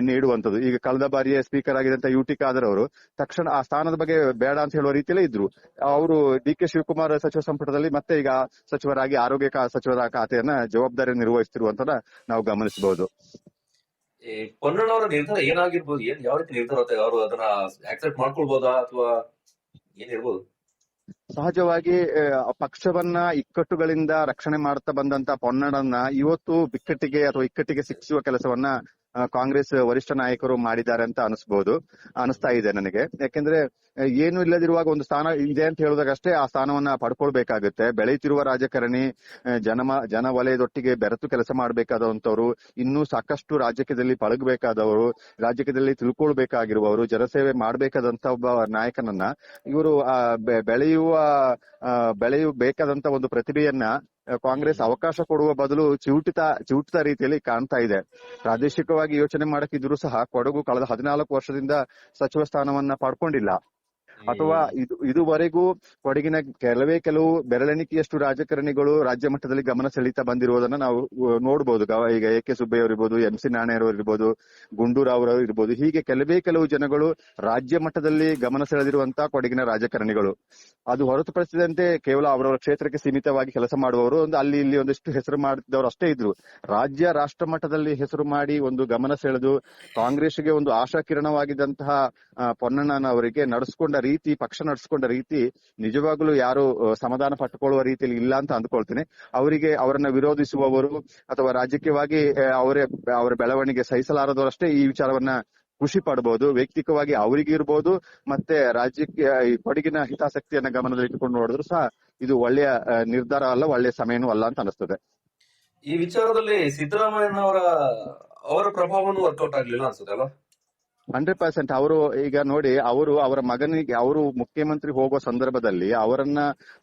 ನೀಡುವಂತದ್ದು. ಈಗ ಕಳೆದ ಬಾರಿಯೇ ಸ್ಪೀಕರ್ ಆಗಿದ್ದಂತ ಯುಟಿ ಖಾದರ್ ಅವರು ತಕ್ಷಣ ಆ ಸ್ಥಾನದ ಬಗ್ಗೆ ಬೇಡ ಅಂತ ಹೇಳುವ ರೀತಿಯಲ್ಲೇ ಇದ್ರು. ಅವರು ಡಿ.ಕೆ. ಶಿವಕುಮಾರ್ ಸಚಿವ ಸಂಪುಟದಲ್ಲಿ ಮತ್ತೆ ಈಗ ಸಚಿವರಾಗಿ ಆರೋಗ್ಯ ಸಚಿವರ ಖಾತೆಯನ್ನ ಜವಾಬ್ದಾರಿ ನಿರ್ವಹಿಸುತ್ತಿರುವಂತನ್ನ ನಾವು ಗಮನಿಸಬಹುದು. ಪೊನ್ನಣ್ಣವರ ನಿರ್ಧಾರ ಏನಾಗಿರ್ಬೋದು, ಯಾವ ರೀತಿ ನಿರ್ಧಾರ ಅವರು ಅದನ್ನ ಆಕ್ಸೆಪ್ಟ್ ಮಾಡ್ಕೊಳ್ಬಹುದಾ ಅಥವಾ ಏನಿರ್ಬೋದು? ಸಹಜವಾಗಿ ಪಕ್ಷವನ್ನ ಇಕ್ಕಟ್ಟುಗಳಿಂದ ರಕ್ಷಣೆ ಮಾಡ್ತಾ ಬಂದಂತ ಪೊನ್ನಣ್ಣನ ಇವತ್ತು ಇಕ್ಕಟ್ಟಿಗೆ ಸಿಕ್ಕಿಸುವ ಕೆಲಸವನ್ನ ಕಾಂಗ್ರೆಸ್ ವರಿಷ್ಠ ನಾಯಕರು ಮಾಡಿದ್ದಾರೆ ಅಂತ ಅನಿಸ್ತಾ ಇದೆ ನನಗೆ. ಯಾಕೆಂದ್ರೆ ಏನು ಇಲ್ಲದಿರುವಾಗ ಒಂದು ಸ್ಥಾನ ಇದೆ ಅಂತ ಹೇಳುವಾಗಷ್ಟೇ ಆ ಸ್ಥಾನವನ್ನ ಪಡ್ಕೊಳ್ಬೇಕಾಗುತ್ತೆ. ಬೆಳೆಯುತ್ತಿರುವ ರಾಜಕಾರಣಿ, ಜನ ವಲಯದೊಟ್ಟಿಗೆ ಬೆರೆತು ಕೆಲಸ ಮಾಡಬೇಕಾದಂತವ್ರು, ಇನ್ನೂ ಸಾಕಷ್ಟು ರಾಜಕೀಯದಲ್ಲಿ ಪಳಗಬೇಕಾದವರು, ರಾಜಕೀಯದಲ್ಲಿ ತಿಳ್ಕೊಳ್ಬೇಕಾಗಿರುವವರು, ಜನಸೇವೆ ಮಾಡಬೇಕಾದಂತ ಒಬ್ಬ ನಾಯಕನನ್ನ ಇವರು ಬೆಳೆಯಬೇಕಾದಂತ ಒಂದು ಪ್ರತಿಭೆಯನ್ನ ಕಾಂಗ್ರೆಸ್ ಅವಕಾಶ ಕೊಡುವ ಬದಲು ಚಿವುಟಿತ ರೀತಿಯಲ್ಲಿ ಕಾಣ್ತಾ ಇದೆ. ಪ್ರಾದೇಶಿಕವಾಗಿ ಯೋಚನೆ ಮಾಡಕ್ಕಿದ್ರು ಸಹ ಕೊಡಗು ಕಳೆದ 14 ವರ್ಷದಿಂದ ಸಚಿವ ಸ್ಥಾನವನ್ನ ಪಡ್ಕೊಂಡಿಲ್ಲ. ಅಥವಾ ಇದುವರೆಗೂ ಕೊಡಗಿನ ಕೆಲವು ಬೆರಳೆಣಿಕೆಯಷ್ಟು ರಾಜಕಾರಣಿಗಳು ರಾಜ್ಯ ಮಟ್ಟದಲ್ಲಿ ಗಮನ ಸೆಳೀತಾ ಬಂದಿರುವುದನ್ನ ನಾವು ನೋಡಬಹುದು. ಈಗ ಎ.ಕೆ. ಸುಬ್ಬಯ್ಯ ಅವರಿರ್ಬೋದು, ಎಂ.ಸಿ. ನಾಣಯ್ಯರವರು ಇರ್ಬೋದು, ಗುಂಡೂರಾವ್ ಇರ್ಬೋದು, ಹೀಗೆ ಕೆಲವು ಜನಗಳು ರಾಜ್ಯ ಮಟ್ಟದಲ್ಲಿ ಗಮನ ಸೆಳೆದಿರುವಂತಹ ಕೊಡಗಿನ ರಾಜಕಾರಣಿಗಳು. ಅದು ಹೊರತುಪಡಿಸಿದಂತೆ ಕೇವಲ ಅವರವರ ಕ್ಷೇತ್ರಕ್ಕೆ ಸೀಮಿತವಾಗಿ ಕೆಲಸ ಮಾಡುವವರು ಅಲ್ಲಿ ಇಲ್ಲಿ ಒಂದಿಷ್ಟು ಹೆಸರು ಮಾಡಿದವರು ಅಷ್ಟೇ ಇದ್ರು. ರಾಷ್ಟ್ರ ಮಟ್ಟದಲ್ಲಿ ಹೆಸರು ಮಾಡಿ ಒಂದು ಗಮನ ಸೆಳೆದು ಕಾಂಗ್ರೆಸ್ಗೆ ಒಂದು ಆಶಾಕಿರಣವಾಗಿದ್ದಂತಹ ಪೊನ್ನಣ್ಣನವರಿಗೆ ಪಕ್ಷ ನಡೆಸಿಕೊಂಡ ರೀತಿ ನಿಜವಾಗ್ಲೂ ಯಾರು ಸಮಾಧಾನ ಪಟ್ಟುಕೊಳ್ಳುವ ರೀತಿಯಲ್ಲಿ ಇಲ್ಲ ಅಂತ ಅಂದ್ಕೊಳ್ತೀನಿ. ಅವರನ್ನ ವಿರೋಧಿಸುವವರು ಅಥವಾ ರಾಜಕೀಯವಾಗಿ ಅವರ ಬೆಳವಣಿಗೆ ಸಹಿಸಲಾರದವರಷ್ಟೇ ಈ ವಿಚಾರವನ್ನ ಖುಷಿ ಪಡಬಹುದು. ವೈಯಕ್ತಿಕವಾಗಿ ಅವರಿಗೆ ಇರ್ಬೋದು, ಮತ್ತೆ ರಾಜ್ಯಕ್ಕೆ ಕೊಡಗಿನ ಹಿತಾಸಕ್ತಿಯನ್ನ ಗಮನದಲ್ಲಿಟ್ಟುಕೊಂಡು ನೋಡಿದ್ರು ಸಹ ಇದು ಒಳ್ಳೆಯ ನಿರ್ಧಾರ ಅಲ್ಲ, ಒಳ್ಳೆಯ ಸಮಯನೂ ಅಲ್ಲ ಅಂತ ಅನಿಸ್ತದೆ. ಈ ವಿಚಾರದಲ್ಲಿ ಸಿದ್ದರಾಮಯ್ಯನವರ ಪ್ರಭಾವನೂ ವರ್ಕೌಟ್ ಆಗ್ಲಿಲ್ಲ ಅನ್ಸುತ್ತೆ ಅಲ್ಲ? 100% ಅವರು ಈಗ ನೋಡಿ, ಅವರ ಮಗನಿಗೆ ಅವರು ಮುಖ್ಯಮಂತ್ರಿ ಹೋಗುವ ಸಂದರ್ಭದಲ್ಲಿ ಅವರನ್ನ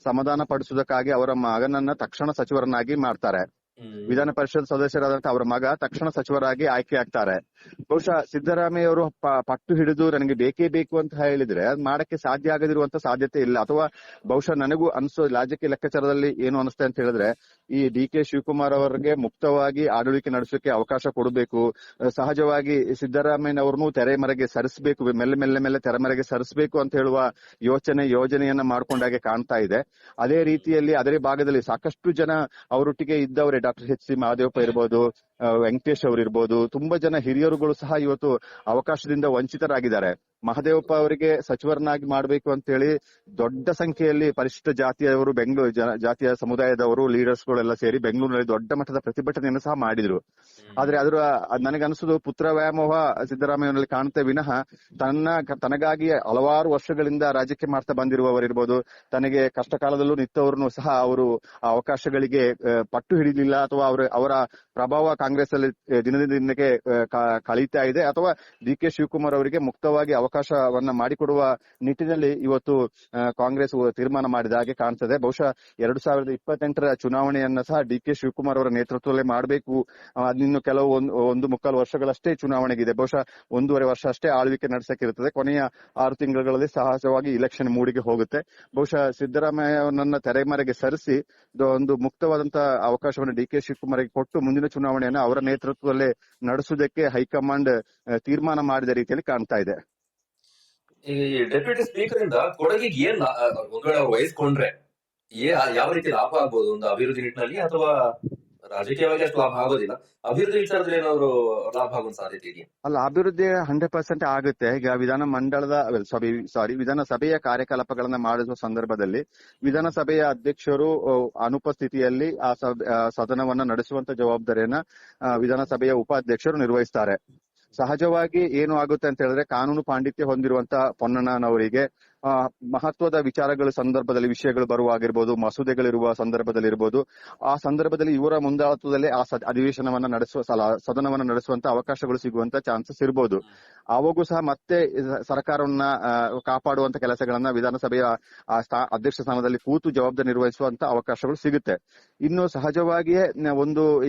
ಸಮಾಧಾನ ಪಡಿಸುವುದಕ್ಕಾಗಿ ಅವರ ಮಗನನ್ನ ತಕ್ಷಣ ಸಚಿವರನ್ನಾಗಿ ಮಾಡ್ತಾರೆ. ವಿಧಾನ ಪರಿಷತ್ ಸದಸ್ಯರಾದಂತಹ ಅವರ ಮಗ ತಕ್ಷಣ ಸಚಿವರಾಗಿ ಆಯ್ಕೆ ಆಗ್ತಾರೆ. ಬಹುಶಃ ಸಿದ್ದರಾಮಯ್ಯ ಅವರು ಪಟ್ಟು ಹಿಡಿದು ನನಗೆ ಬೇಕೇ ಬೇಕು ಅಂತ ಹೇಳಿದ್ರೆ ಅದ್ ಮಾಡಕ್ಕೆ ಸಾಧ್ಯ ಆಗದಿರುವಂತ ಸಾಧ್ಯತೆ ಇಲ್ಲ. ಅಥವಾ ಬಹುಶಃ ನನಗೂ ಅನ್ಸೋ ರಾಜಕೀಯ ಲೆಕ್ಕಾಚಾರದಲ್ಲಿ ಏನು ಅನಿಸ್ತೆ ಅಂತ ಹೇಳಿದ್ರೆ, ಈ ಡಿ.ಕೆ. ಶಿವಕುಮಾರ್ ಅವರಿಗೆ ಮುಕ್ತವಾಗಿ ಆಡಳಿಕೆ ನಡೆಸೋಕೆ ಅವಕಾಶ ಕೊಡಬೇಕು. ಸಹಜವಾಗಿ ಸಿದ್ದರಾಮಯ್ಯನವ್ರನ್ನು ತೆರೆಮರೆಗೆ ಸರಿಸಬೇಕು, ಮೆಲ್ಲೆ ತೆರೆಮರೆಗೆ ಸರಿಸಬೇಕು ಅಂತ ಹೇಳುವ ಯೋಜನೆಯನ್ನ ಮಾಡ್ಕೊಂಡಾಗೆ ಕಾಣ್ತಾ ಇದೆ. ಅದೇ ರೀತಿಯಲ್ಲಿ ಅದೇ ಭಾಗದಲ್ಲಿ ಸಾಕಷ್ಟು ಜನ ಅವರೊಟ್ಟಿಗೆ ಇದ್ದವರೇ, ಡಾಕ್ಟರ್ ಎಚ್.ಸಿ. ಮಹದೇವಪ್ಪ ಇರ್ಬೋದು, ವೆಂಕಟೇಶ್ ಅವರು ಇರ್ಬೋದು, ತುಂಬಾ ಜನ ಹಿರಿಯರುಗಳು ಸಹ ಇವತ್ತು ಅವಕಾಶದಿಂದ ವಂಚಿತರಾಗಿದ್ದಾರೆ. ಮಹದೇವಪ್ಪ ಅವರಿಗೆ ಸಚಿವರನ್ನಾಗಿ ಮಾಡಬೇಕು ಅಂತ ಹೇಳಿ ದೊಡ್ಡ ಸಂಖ್ಯೆಯಲ್ಲಿ ಪರಿಶಿಷ್ಟ ಜಾತಿಯವರು, ಬೆಂಗಳೂರು ಜಾತಿಯ ಸಮುದಾಯದವರು, ಲೀಡರ್ಸ್ ಗಳೆಲ್ಲ ಸೇರಿ ಬೆಂಗಳೂರಿನಲ್ಲಿ ದೊಡ್ಡ ಮಟ್ಟದ ಪ್ರತಿಭಟನೆಯನ್ನು ಸಹ ಮಾಡಿದ್ರು. ಆದ್ರೆ ನನಗನ್ಸುದು ಪುತ್ರ ವ್ಯಾಮೋಹ ಸಿದ್ದರಾಮಯ್ಯನಲ್ಲಿ ಕಾಣುತ್ತೆ ವಿನಃ ತನಗಾಗಿ ಹಲವಾರು ವರ್ಷಗಳಿಂದ ರಾಜಕೀಯ ಮಾಡ್ತಾ ಬಂದಿರುವವರಿರ್ಬೋದು, ತನಗೆ ಕಷ್ಟ ಕಾಲದಲ್ಲೂ ನಿಂತವ್ರನ್ನು ಸಹ ಅವರು ಅವಕಾಶಗಳಿಗೆ ಪಟ್ಟು ಹಿಡಿಲಿಲ್ಲ, ಅಥವಾ ಅವರ ಪ್ರಭಾವ ಕಾಂಗ್ರೆಸ್ ಅಲ್ಲಿ ದಿನಕ್ಕೆ ಕಳೀತಾ ಇದೆ, ಅಥವಾ ಡಿ.ಕೆ. ಶಿವಕುಮಾರ್ ಅವರಿಗೆ ಮುಕ್ತವಾಗಿ ಅವಕಾಶವನ್ನ ಮಾಡಿಕೊಡುವ ನಿಟ್ಟಿನಲ್ಲಿ ಇವತ್ತು ಕಾಂಗ್ರೆಸ್ ತೀರ್ಮಾನ ಮಾಡಿದ ಹಾಗೆ ಕಾಣ್ತದೆ. ಬಹುಶಃ 2028ರ ಚುನಾವಣೆಯನ್ನ ಸಹ ಡಿ.ಕೆ. ಶಿವಕುಮಾರ್ ಅವರ ನೇತೃತ್ವದಲ್ಲೇ ಮಾಡಬೇಕು. ಇನ್ನು ಕೆಲವು ಒಂದು ಮುಕ್ಕಾಲು ವರ್ಷಗಳಷ್ಟೇ ಚುನಾವಣೆಗಿದೆ. ಬಹುಶಃ 1.5 ವರ್ಷ ಅಷ್ಟೇ ಆಳ್ವಿಕೆ ನಡೆಸಕ್ಕಿರುತ್ತದೆ. ಕೊನೆಯ 6 ತಿಂಗಳಲ್ಲಿ ಸಹಜವಾಗಿ ಇಲೆಕ್ಷನ್ ಮೂಡಿಗೆ ಹೋಗುತ್ತೆ. ಬಹುಶಃ ಸಿದ್ದರಾಮಯ್ಯನನ್ನ ತೆರೆಮರೆಗೆ ಸರಿಸಿ ಒಂದು ಮುಕ್ತವಾದಂತಹ ಅವಕಾಶವನ್ನು ಡಿ.ಕೆ. ಶಿವಕುಮಾರ್ಗೆ ಕೊಟ್ಟು ಮುಂದಿನ ಚುನಾವಣೆಯನ್ನು ಅವರ ನೇತೃತ್ವದಲ್ಲೇ ನಡೆಸುವುದಕ್ಕೆ ಹೈಕಮಾಂಡ್ ತೀರ್ಮಾನ ಮಾಡಿದ ರೀತಿಯಲ್ಲಿ ಕಾಣ್ತಾ ಇದೆ. ಈ ಡೆಪ್ಯೂಟಿ ಸ್ಪೀಕರ್ ಇಂದ ಕೊಡಗಿಗೆ ಏನ್ ಒಂದ್ ವೇಳೆ ಅವ್ರು ವಹಿಸ್ಕೊಂಡ್ರೆ ಯಾವ ರೀತಿ ಲಾಭ ಆಗ್ಬೋದು? ಒಂದು ಅಭಿವೃದ್ಧಿ ನಿಟ್ಟಿನಲ್ಲಿ, ಅಥವಾ ರಾಜಕೀಯವಾಗಿ ಅಷ್ಟು ಲಾಭ ಆಗೋದಿಲ್ಲ, ಅಭಿವೃದ್ಧಿ ವಿಚಾರದಲ್ಲಿ ಏನಾದ್ರು ಲಾಭ ಆಗೋ ಸಾಧ್ಯತೆ ಇದೆಯಾ? ಅಲ್ಲ, ಅಭಿವೃದ್ಧಿ 100% ಆಗುತ್ತೆ. ಈಗ ವಿಧಾನಸಭೆಯ ಕಾರ್ಯಕಲಾಪಗಳನ್ನ ಮಾಡಿಸುವ ಸಂದರ್ಭದಲ್ಲಿ ವಿಧಾನಸಭೆಯ ಅಧ್ಯಕ್ಷರು ಅನುಪಸ್ಥಿತಿಯಲ್ಲಿ ಆ ಸದನವನ್ನ ನಡೆಸುವಂತ ಜವಾಬ್ದಾರಿಯನ್ನ ವಿಧಾನಸಭೆಯ ಉಪಾಧ್ಯಕ್ಷರು ನಿರ್ವಹಿಸ್ತಾರೆ. ಸಹಜವಾಗಿ ಏನು ಆಗುತ್ತೆ ಅಂತ ಹೇಳಿದ್ರೆ, ಕಾನೂನು ಪಾಂಡಿತ್ಯ ಹೊಂದಿರುವಂತ ಪೊನ್ನಣ್ಣನವರಿಗೆ ಮಹತ್ವದ ವಿಚಾರಗಳ ಸಂದರ್ಭದಲ್ಲಿ, ವಿಷಯಗಳು ಬರುವಾಗಿರ್ಬೋದು, ಮಸೂದೆಗಳಿರುವ ಸಂದರ್ಭದಲ್ಲಿ ಇರ್ಬೋದು, ಆ ಸಂದರ್ಭದಲ್ಲಿ ಇವರ ಮುಂದಾಳತ್ವದಲ್ಲೇ ಆ ಅಧಿವೇಶನವನ್ನ ಸದನವನ್ನ ನಡೆಸುವಂತ ಅವಕಾಶಗಳು ಸಿಗುವಂತ ಚಾನ್ಸಸ್ ಇರ್ಬೋದು. ಅವಾಗೂ ಸಹ ಮತ್ತೆ ಸರ್ಕಾರವನ್ನ ಕಾಪಾಡುವಂತ ಕೆಲಸಗಳನ್ನ ವಿಧಾನಸಭೆಯ ಅಧ್ಯಕ್ಷ ಸ್ಥಾನದಲ್ಲಿ ಕೂತು ಜವಾಬ್ದಾರಿ ನಿರ್ವಹಿಸುವಂತ ಅವಕಾಶಗಳು ಸಿಗುತ್ತೆ. ಇನ್ನು ಸಹಜವಾಗಿಯೇ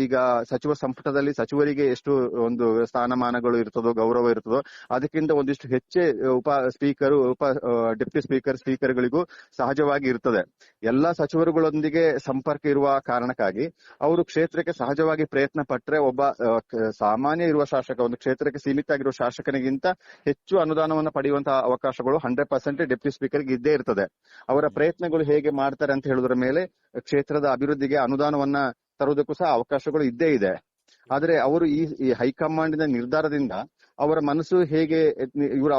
ಈಗ ಸಚಿವ ಸಂಪುಟದಲ್ಲಿ ಸಚಿವರಿಗೆ ಎಷ್ಟು ಒಂದು ಸ್ಥಾನಮಾನಗಳು ಇರ್ತದೋ, ಗೌರವ ಇರ್ತದೋ, ಅದಕ್ಕಿಂತ ಒಂದಿಷ್ಟು ಹೆಚ್ಚೇ ಡೆಪ್ಯೂಟಿ ಸ್ಪೀಕರ್ಗಳಿಗೂ ಸಹಜವಾಗಿ ಇರ್ತದೆ. ಎಲ್ಲಾ ಸಚಿವರುಗಳೊಂದಿಗೆ ಸಂಪರ್ಕ ಇರುವ ಕಾರಣಕ್ಕಾಗಿ ಅವರು ಕ್ಷೇತ್ರಕ್ಕೆ ಸಹಜವಾಗಿ ಪ್ರಯತ್ನ ಪಟ್ರೆ, ಒಬ್ಬ ಸಾಮಾನ್ಯ ಇರುವ ಶಾಸಕ, ಒಂದು ಕ್ಷೇತ್ರಕ್ಕೆ ಸೀಮಿತ ಆಗಿರುವ ಶಾಸಕನಿಗಿಂತ ಹೆಚ್ಚು ಅನುದಾನವನ್ನು ಪಡೆಯುವಂತಹ ಅವಕಾಶಗಳು 100% ಡೆಪ್ಯೂಟಿ ಸ್ಪೀಕರ್ಗೆ ಇದ್ದೇ ಇರ್ತದೆ. ಅವರ ಪ್ರಯತ್ನಗಳು ಹೇಗೆ ಮಾಡ್ತಾರೆ ಅಂತ ಹೇಳುವುದರ ಮೇಲೆ ಕ್ಷೇತ್ರದ ಅಭಿವೃದ್ಧಿಗೆ ಅನುದಾನವನ್ನ ತರುವುದಕ್ಕೂ ಸಹ ಅವಕಾಶಗಳು ಇದ್ದೇ ಇದೆ. ಆದ್ರೆ ಅವರು ಈ ಹೈಕಮಾಂಡಿನ ನಿರ್ಧಾರದಿಂದ ಅವರ ಮನಸ್ಸು ಹೇಗೆ,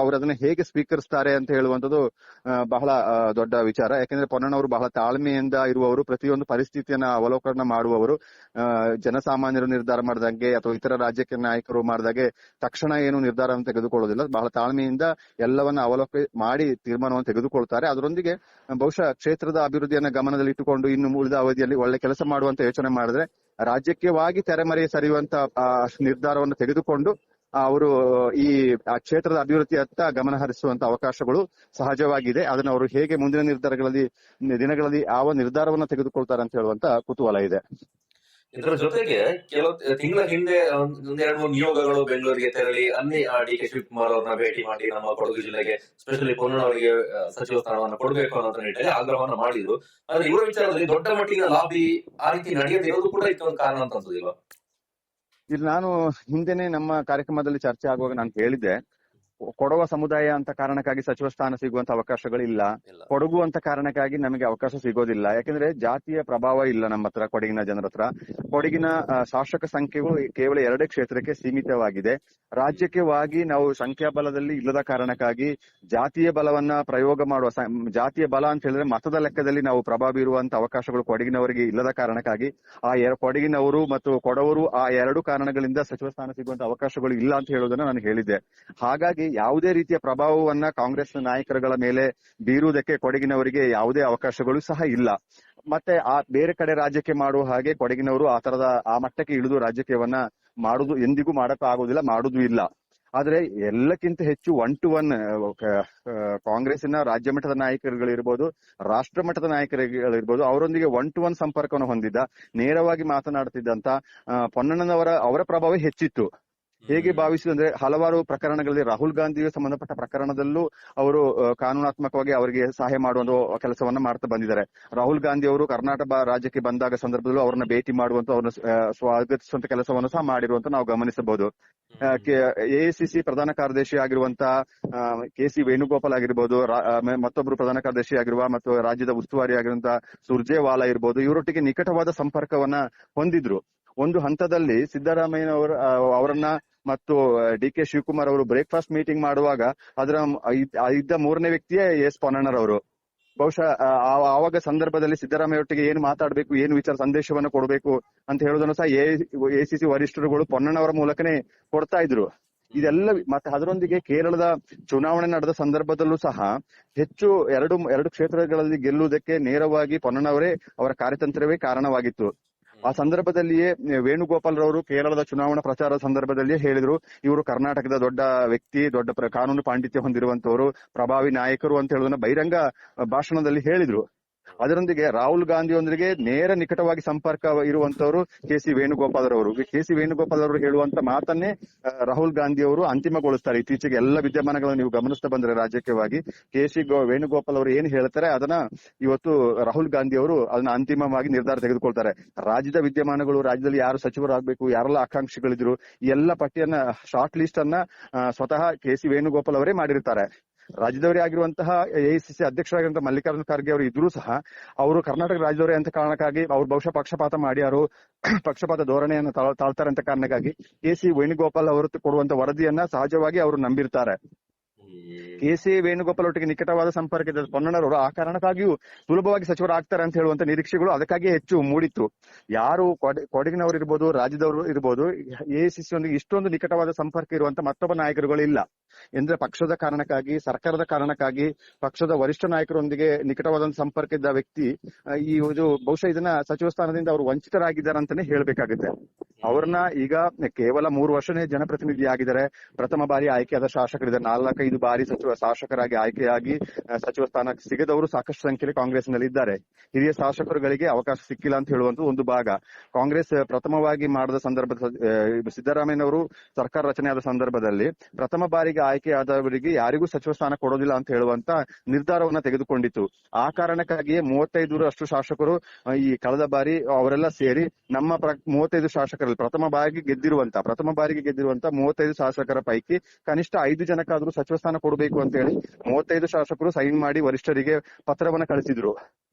ಅವರು ಅದನ್ನ ಹೇಗೆ ಸ್ವೀಕರಿಸ್ತಾರೆ ಅಂತ ಹೇಳುವಂತದ್ದು ಬಹಳ ದೊಡ್ಡ ವಿಚಾರ. ಯಾಕಂದ್ರೆ ಪೊನ್ನಣ್ಣವರು ಬಹಳ ತಾಳ್ಮೆಯಿಂದ ಇರುವವರು, ಪ್ರತಿಯೊಂದು ಪರಿಸ್ಥಿತಿಯನ್ನ ಅವಲೋಕನ ಮಾಡುವವರು. ಜನಸಾಮಾನ್ಯರು ನಿರ್ಧಾರ ಮಾಡಿದಂಗೆ ಅಥವಾ ಇತರ ರಾಜಕೀಯ ನಾಯಕರು ಮಾಡಿದಾಗೆ ತಕ್ಷಣ ಏನು ನಿರ್ಧಾರವನ್ನು ತೆಗೆದುಕೊಳ್ಳೋದಿಲ್ಲ. ಬಹಳ ತಾಳ್ಮೆಯಿಂದ ಎಲ್ಲವನ್ನ ಅವಲೋಕನೆ ಮಾಡಿ ತೀರ್ಮಾನವನ್ನು ತೆಗೆದುಕೊಳ್ತಾರೆ. ಅದರೊಂದಿಗೆ ಬಹುಶಃ ಕ್ಷೇತ್ರದ ಅಭಿವೃದ್ಧಿಯನ್ನ ಗಮನದಲ್ಲಿಟ್ಟುಕೊಂಡು ಇನ್ನು ಉಳಿದ ಅವಧಿಯಲ್ಲಿ ಒಳ್ಳೆ ಕೆಲಸ ಮಾಡುವಂತ ಯೋಚನೆ ಮಾಡಿದ್ರೆ, ರಾಜಕೀಯವಾಗಿ ತೆರೆಮರೆ ಸರಿಯುವಂತ ನಿರ್ಧಾರವನ್ನು ತೆಗೆದುಕೊಂಡು ಅವರು ಈ ಕ್ಷೇತ್ರದ ಅಭಿವೃದ್ಧಿಯತ್ತ ಗಮನ ಹರಿಸುವಂತ ಅವಕಾಶಗಳು ಸಹಜವಾಗಿದೆ. ಅದನ್ನು ಅವರು ಹೇಗೆ ಮುಂದಿನ ದಿನಗಳಲ್ಲಿ ಯಾವ ನಿರ್ಧಾರವನ್ನು ತೆಗೆದುಕೊಳ್ತಾರೆ ಅಂತ ಹೇಳುವಂತ ಕುತೂಹಲ ಇದೆ. ಇದರ ಜೊತೆಗೆ ಕೆಲವು ತಿಂಗಳ ಹಿಂದೆ 1-2 ನಿಯೋಗಗಳು ಬೆಂಗಳೂರಿಗೆ ತೆರಳಿ ಅಲ್ಲಿ ಡಿ.ಕೆ. ಶಿವಕುಮಾರ್ ಅವ್ರನ್ನ ಭೇಟಿ ಮಾಡಿ ನಮ್ಮ ಕೊಡಗು ಜಿಲ್ಲೆಗೆ, ಸ್ಪೆಷಲಿ ಪೊನ್ನಣ್ಣವರಿಗೆ ಸಚಿವ ಸ್ಥಾನವನ್ನು ಕೊಡಬೇಕು ಅನ್ನೋ ನಿಟ್ಟಿನಲ್ಲಿ ಆಗ್ರಹವನ್ನು ಮಾಡಿದ್ರು. ಆದ್ರೆ ಇವರ ವಿಚಾರದಲ್ಲಿ ದೊಡ್ಡ ಮಟ್ಟಿನ ಲಾಬಿ ಆ ರೀತಿ ನಡೆಯದಿರೋದು ಕೂಡ ಇದೊಂದು ಕಾರಣ ಅಂತ ಅನ್ಸೋದಿಲ್ವಾ? ಇಲ್ಲಿ ನಾನು ಹಿಂದೆನೆ ನಮ್ಮ ಕಾರ್ಯಕ್ರಮದಲ್ಲಿ ಚರ್ಚೆ ಆಗುವಾಗ ನಾನು ಹೇಳಿದ್ದೆ, ಕೊಡವ ಸಮುದಾಯ ಅಂತ ಕಾರಣಕ್ಕಾಗಿ ಸಚಿವ ಸ್ಥಾನ ಸಿಗುವಂತ ಅವಕಾಶಗಳಿಲ್ಲ, ಕೊಡಗು ಅಂತ ಕಾರಣಕ್ಕಾಗಿ ನಮಗೆ ಅವಕಾಶ ಸಿಗೋದಿಲ್ಲ. ಯಾಕಂದ್ರೆ ಜಾತಿಯ ಪ್ರಭಾವ ಇಲ್ಲ ನಮ್ಮ ಹತ್ರ, ಕೊಡಗಿನ ಜನರ ಹತ್ರ. ಕೊಡಗಿನ ಶಾಸಕ ಸಂಖ್ಯೆಗಳು ಕೇವಲ 2 ಕ್ಷೇತ್ರಕ್ಕೆ ಸೀಮಿತವಾಗಿದೆ. ರಾಜ್ಯಕವಾಗಿ ನಾವು ಸಂಖ್ಯಾಬಲದಲ್ಲಿ ಇಲ್ಲದ ಕಾರಣಕ್ಕಾಗಿ ಜಾತಿಯ ಬಲವನ್ನ ಪ್ರಯೋಗ ಮಾಡುವ, ಜಾತಿಯ ಬಲ ಅಂತ ಹೇಳಿದ್ರೆ ಮತದ ಲೆಕ್ಕದಲ್ಲಿ ನಾವು ಪ್ರಭಾವ ಬೀರುವಂತ ಅವಕಾಶಗಳು ಕೊಡಗಿನವರಿಗೆ ಇಲ್ಲದ ಕಾರಣಕ್ಕಾಗಿ ಕೊಡಗಿನವರು ಮತ್ತು ಕೊಡವರು ಆ 2 ಕಾರಣಗಳಿಂದ ಸಚಿವ ಸ್ಥಾನ ಸಿಗುವಂತ ಅವಕಾಶಗಳು ಇಲ್ಲ ಅಂತ ಹೇಳೋದನ್ನ ನಾನು ಹೇಳಿದ್ದೆ. ಹಾಗಾಗಿ ಯಾವುದೇ ರೀತಿಯ ಪ್ರಭಾವವನ್ನ ಕಾಂಗ್ರೆಸ್ ನಾಯಕರುಗಳ ಮೇಲೆ ಬೀರುವುದಕ್ಕೆ ಕೊಡಗಿನವರಿಗೆ ಯಾವುದೇ ಅವಕಾಶಗಳು ಸಹ ಇಲ್ಲ. ಮತ್ತೆ ಬೇರೆ ಕಡೆ ರಾಜಕೀಯ ಮಾಡುವ ಹಾಗೆ ಕೊಡಗಿನವರು ಆ ಮಟ್ಟಕ್ಕೆ ಇಳಿದು ರಾಜಕೀಯವನ್ನ ಮಾಡುದು ಎಂದಿಗೂ ಮಾಡಕ್ ಆಗೋದಿಲ್ಲ, ಮಾಡುದು ಇಲ್ಲ. ಆದ್ರೆ ಎಲ್ಲಕ್ಕಿಂತ ಹೆಚ್ಚು 1-to-1 ಕಾಂಗ್ರೆಸ್ಸಿನ ರಾಜ್ಯ ಮಟ್ಟದ ನಾಯಕರುಗಳಿರ್ಬೋದು, ರಾಷ್ಟ್ರ ಮಟ್ಟದ ನಾಯಕರುಗಳಿರ್ಬೋದು, ಅವರೊಂದಿಗೆ 1-to-1 ಸಂಪರ್ಕವನ್ನು ಹೊಂದಿದ್ದ, ನೇರವಾಗಿ ಮಾತನಾಡುತ್ತಿದ್ದಂತ ಅವರ ಪ್ರಭಾವ ಹೆಚ್ಚಿತ್ತು. ಹೇಗೆ ಭಾವಿಸಿದ್ರೆ ಹಲವಾರು ಪ್ರಕರಣಗಳಲ್ಲಿ ರಾಹುಲ್ ಗಾಂಧಿಗೆ ಸಂಬಂಧಪಟ್ಟ ಪ್ರಕರಣದಲ್ಲೂ ಅವರು ಕಾನೂನಾತ್ಮಕವಾಗಿ ಅವರಿಗೆ ಸಹಾಯ ಮಾಡುವ ಕೆಲಸವನ್ನ ಮಾಡ್ತಾ ಬಂದಿದ್ದಾರೆ. ರಾಹುಲ್ ಗಾಂಧಿ ಅವರು ಕರ್ನಾಟಕ ರಾಜ್ಯಕ್ಕೆ ಬಂದಾಗ ಸಂದರ್ಭದಲ್ಲೂ ಅವ್ರನ್ನ ಭೇಟಿ ಮಾಡುವಂತ, ಅವ್ರನ್ನ ಸ್ವಾಗತಿಸುವಂತ ಕೆಲಸವನ್ನು ಸಹ ಮಾಡಿರುವಂತ ನಾವು ಗಮನಿಸಬಹುದು. ಎಐಸಿಸಿ ಪ್ರಧಾನ ಕಾರ್ಯದರ್ಶಿ ಆಗಿರುವಂತ ಕೆ.ಸಿ. ವೇಣುಗೋಪಾಲ್ ಆಗಿರ್ಬೋದು, ಮತ್ತೊಬ್ರು ಪ್ರಧಾನ ಕಾರ್ಯದರ್ಶಿ ಆಗಿರುವ ಮತ್ತು ರಾಜ್ಯದ ಉಸ್ತುವಾರಿ ಆಗಿರುವಂತಹ ಸುರ್ಜೇವಾಲಾ ಇರ್ಬೋದು, ಇವರೊಟ್ಟಿಗೆ ನಿಕಟವಾದ ಸಂಪರ್ಕವನ್ನ ಹೊಂದಿದ್ರು. ಒಂದು ಹಂತದಲ್ಲಿ ಅವರನ್ನ ಮತ್ತು ಡಿ.ಕೆ. ಶಿವಕುಮಾರ್ ಅವರು ಬ್ರೇಕ್ಫಾಸ್ಟ್ ಮೀಟಿಂಗ್ ಮಾಡುವಾಗ ಅದರ ಇದ್ದ ಮೂರನೇ ವ್ಯಕ್ತಿಯೇ ಎಸ್ ಪೊನ್ನಣ್ಣರವರು. ಬಹುಶಃ ಆವಾಗ ಸಂದರ್ಭದಲ್ಲಿ ಸಿದ್ದರಾಮಯ್ಯ ಒಟ್ಟಿಗೆ ಏನು ಮಾತಾಡಬೇಕು, ಏನು ವಿಚಾರ ಸಂದೇಶವನ್ನು ಕೊಡಬೇಕು ಅಂತ ಹೇಳೋದನ್ನು ಸಹ ಎಐಸಿಸಿ ವರಿಷ್ಠರುಗಳು ಪೊನ್ನಣ್ಣವರ ಮೂಲಕನೇ ಕೊಡ್ತಾ ಇದ್ರು. ಇದೆಲ್ಲ ಮತ್ತೆ ಅದರೊಂದಿಗೆ ಕೇರಳದ ಚುನಾವಣೆ ನಡೆದ ಸಂದರ್ಭದಲ್ಲೂ ಸಹ ಹೆಚ್ಚು ಎರಡು ಕ್ಷೇತ್ರಗಳಲ್ಲಿ ಗೆಲ್ಲುವುದಕ್ಕೆ ನೇರವಾಗಿ ಪೊನ್ನಣ್ಣವರೇ, ಅವರ ಕಾರ್ಯತಂತ್ರವೇ ಕಾರಣವಾಗಿತ್ತು. ಆ ಸಂದರ್ಭದಲ್ಲಿಯೇ ವೇಣುಗೋಪಾಲ್ ರವರು ಕೇರಳದ ಚುನಾವಣಾ ಪ್ರಚಾರದ ಸಂದರ್ಭದಲ್ಲಿಯೇ ಹೇಳಿದ್ರು, ಇವರು ಕರ್ನಾಟಕದ ದೊಡ್ಡ ವ್ಯಕ್ತಿ, ದೊಡ್ಡ ಕಾನೂನು ಪಾಂಡಿತ್ಯ ಹೊಂದಿರುವಂತವರು, ಪ್ರಭಾವಿ ನಾಯಕರು ಅಂತ ಹೇಳೋದನ್ನ ಬಹಿರಂಗ ಭಾಷಣದಲ್ಲಿ ಹೇಳಿದ್ರು. ಅದರೊಂದಿಗೆ ರಾಹುಲ್ ಗಾಂಧಿಯೊಂದಿಗೆ ನೇರ ನಿಕಟವಾಗಿ ಸಂಪರ್ಕ ಇರುವಂತವರು ಕೆ.ಸಿ. ವೇಣುಗೋಪಾಲ್ ರವರು. ಕೆ.ಸಿ. ವೇಣುಗೋಪಾಲ್ ಅವರು ಹೇಳುವಂತ ಮಾತನ್ನೇ ರಾಹುಲ್ ಗಾಂಧಿ ಅವರು ಅಂತಿಮಗೊಳಿಸ್ತಾರೆ. ಇತ್ತೀಚೆಗೆ ಎಲ್ಲ ವಿದ್ಯಮಾನಗಳನ್ನು ನೀವು ಗಮನಿಸ್ತಾ ಬಂದ್ರೆ ರಾಜಕೀಯವಾಗಿ ಕೆ.ಸಿ. ವೇಣುಗೋಪಾಲ್ ಅವರು ಏನ್ ಹೇಳ್ತಾರೆ ಅದನ್ನ ಇವತ್ತು ರಾಹುಲ್ ಗಾಂಧಿ ಅವರು ಅದನ್ನ ಅಂತಿಮವಾಗಿ ನಿರ್ಧಾರ ತೆಗೆದುಕೊಳ್ತಾರೆ. ರಾಜ್ಯದ ವಿದ್ಯಮಾನಗಳು, ರಾಜ್ಯದಲ್ಲಿ ಯಾರು ಸಚಿವರಾಗಬೇಕು, ಯಾರೆಲ್ಲ ಆಕಾಂಕ್ಷಿಗಳಿದ್ರು, ಈ ಎಲ್ಲ ಪಟ್ಟಿಯನ್ನ, ಶಾರ್ಟ್ ಲಿಸ್ಟ್ ಅನ್ನ ಸ್ವತಃ ಕೆ.ಸಿ. ವೇಣುಗೋಪಾಲ್ ಅವರೇ ಮಾಡಿರ್ತಾರೆ. ರಾಜ್ಯದವರೇ ಆಗಿರುವಂತಹ ಎಐಸಿಸಿ ಅಧ್ಯಕ್ಷರಾಗಿರುವಂತಹ ಮಲ್ಲಿಕಾರ್ಜುನ ಖರ್ಗೆ ಅವರು ಇದ್ರೂ ಸಹ ಅವರು ಕರ್ನಾಟಕ ರಾಜ್ಯದವರೇ ಅಂತ ಕಾರಣಕ್ಕಾಗಿ ಅವ್ರು ಬಹುಶಃ ಪಕ್ಷಪಾತ ಮಾಡ್ಯಾರು, ಪಕ್ಷಪಾತ ಧೋರಣೆಯನ್ನು ತಾಳ್ತಾರೆ ಅಂತ ಕಾರಣಕ್ಕಾಗಿ ಕೆ.ಸಿ. ವೇಣುಗೋಪಾಲ್ ಅವರು ಕೊಡುವಂತ ವರದಿಯನ್ನ ಸಹಜವಾಗಿ ಅವರು ನಂಬಿರ್ತಾರೆ. ಕೆ.ಸಿ. ವೇಣುಗೋಪಾಲ್ ಒಟ್ಟಿಗೆ ನಿಕಟವಾದ ಸಂಪರ್ಕ ಇದ್ದ ಪೊನ್ನಣ್ಣರವರು ಆ ಕಾರಣಕ್ಕಾಗಿಯೂ ಸುಲಭವಾಗಿ ಸಚಿವರಾಗ್ತಾರೆ ಅಂತ ಹೇಳುವಂತ ನಿರೀಕ್ಷೆಗಳು ಅದಕ್ಕಾಗಿಯೇ ಹೆಚ್ಚು ಮೂಡಿತ್ತು. ಯಾರು ಕೊಡಗಿನವರು ಇರ್ಬೋದು, ರಾಜ್ಯದವರು ಇರ್ಬೋದು, ಎಐಸಿಸಿಯೊಂದಿಗೆ ಇಷ್ಟೊಂದು ನಿಕಟವಾದ ಸಂಪರ್ಕ ಇರುವಂತ ಮತ್ತೊಬ್ಬ ನಾಯಕರುಗಳು ಇಲ್ಲ. ಅಂದ್ರೆ ಪಕ್ಷದ ಕಾರಣಕ್ಕಾಗಿ, ಸರ್ಕಾರದ ಕಾರಣಕ್ಕಾಗಿ, ಪಕ್ಷದ ವರಿಷ್ಠ ನಾಯಕರೊಂದಿಗೆ ನಿಕಟವಾದ ಸಂಪರ್ಕ ಇದ್ದ ವ್ಯಕ್ತಿ ಈ ಬಹುಶಃ ಇದನ್ನ ಸಚಿವ ಸ್ಥಾನದಿಂದ ಅವರು ವಂಚಿತರಾಗಿದ್ದಾರೆ ಅಂತಾನೆ ಹೇಳ್ಬೇಕಾಗುತ್ತೆ. ಅವ್ರನ್ನ ಈಗ ಕೇವಲ 3 ವರ್ಷನೇ ಜನಪ್ರತಿನಿಧಿ ಆಗಿದ್ದಾರೆ. ಪ್ರಥಮ ಬಾರಿ ಆಯ್ಕೆಯಾದ ಶಾಸಕರಿದ್ದಾರೆ. 4-5 ಬಾರಿ ಶಾಸಕರಾಗಿ ಆಯ್ಕೆಯಾಗಿ ಸಚಿವ ಸ್ಥಾನ ಸಿಗದವರು ಸಾಕಷ್ಟು ಸಂಖ್ಯೆಯಲ್ಲಿ ಕಾಂಗ್ರೆಸ್ನಲ್ಲಿ ಇದ್ದಾರೆ. ಹಿರಿಯ ಶಾಸಕರುಗಳಿಗೆ ಅವಕಾಶ ಸಿಕ್ಕಿಲ್ಲ ಅಂತ ಹೇಳುವಂತ ಒಂದು ಭಾಗ. ಕಾಂಗ್ರೆಸ್ ಪ್ರಥಮವಾಗಿ ಮಾಡಿದ ಸಿದ್ದರಾಮಯ್ಯನವರು ಸರ್ಕಾರ ರಚನೆಯಾದ ಸಂದರ್ಭದಲ್ಲಿ ಪ್ರಥಮ ಬಾರಿಗೆ ಆಯ್ಕೆಯಾದವರಿಗೆ ಯಾರಿಗೂ ಸಚಿವ ಸ್ಥಾನ ಕೊಡೋದಿಲ್ಲ ಅಂತ ಹೇಳುವಂತ ನಿರ್ಧಾರವನ್ನ ತೆಗೆದುಕೊಂಡಿತ್ತು. ಆ ಕಾರಣಕ್ಕಾಗಿಯೇ 35 ಶಾಸಕರು ಈ ಕಳೆದ ಬಾರಿ ಅವರೆಲ್ಲ ಸೇರಿ ನಮ್ಮ 35 ಶಾಸಕರಲ್ಲಿ ಪ್ರಥಮ ಬಾರಿಗೆ ಗೆದ್ದಿರುವಂತ 35 ಶಾಸಕರ ಪೈಕಿ ಕನಿಷ್ಠ 5 ಜನಕ್ಕಾದ್ರೂ ಸಚಿವ ಸ್ಥಾನ ಕೊಡಬೇಕು ಅಂತ ಹೇಳಿ 35 ಶಾಸಕರು ಸೈನ್ ಮಾಡಿ ವರಿಷ್ಠರಿಗೆ ಪತ್ರವನ್ನ ಕಳಿಸಿದ್ರು.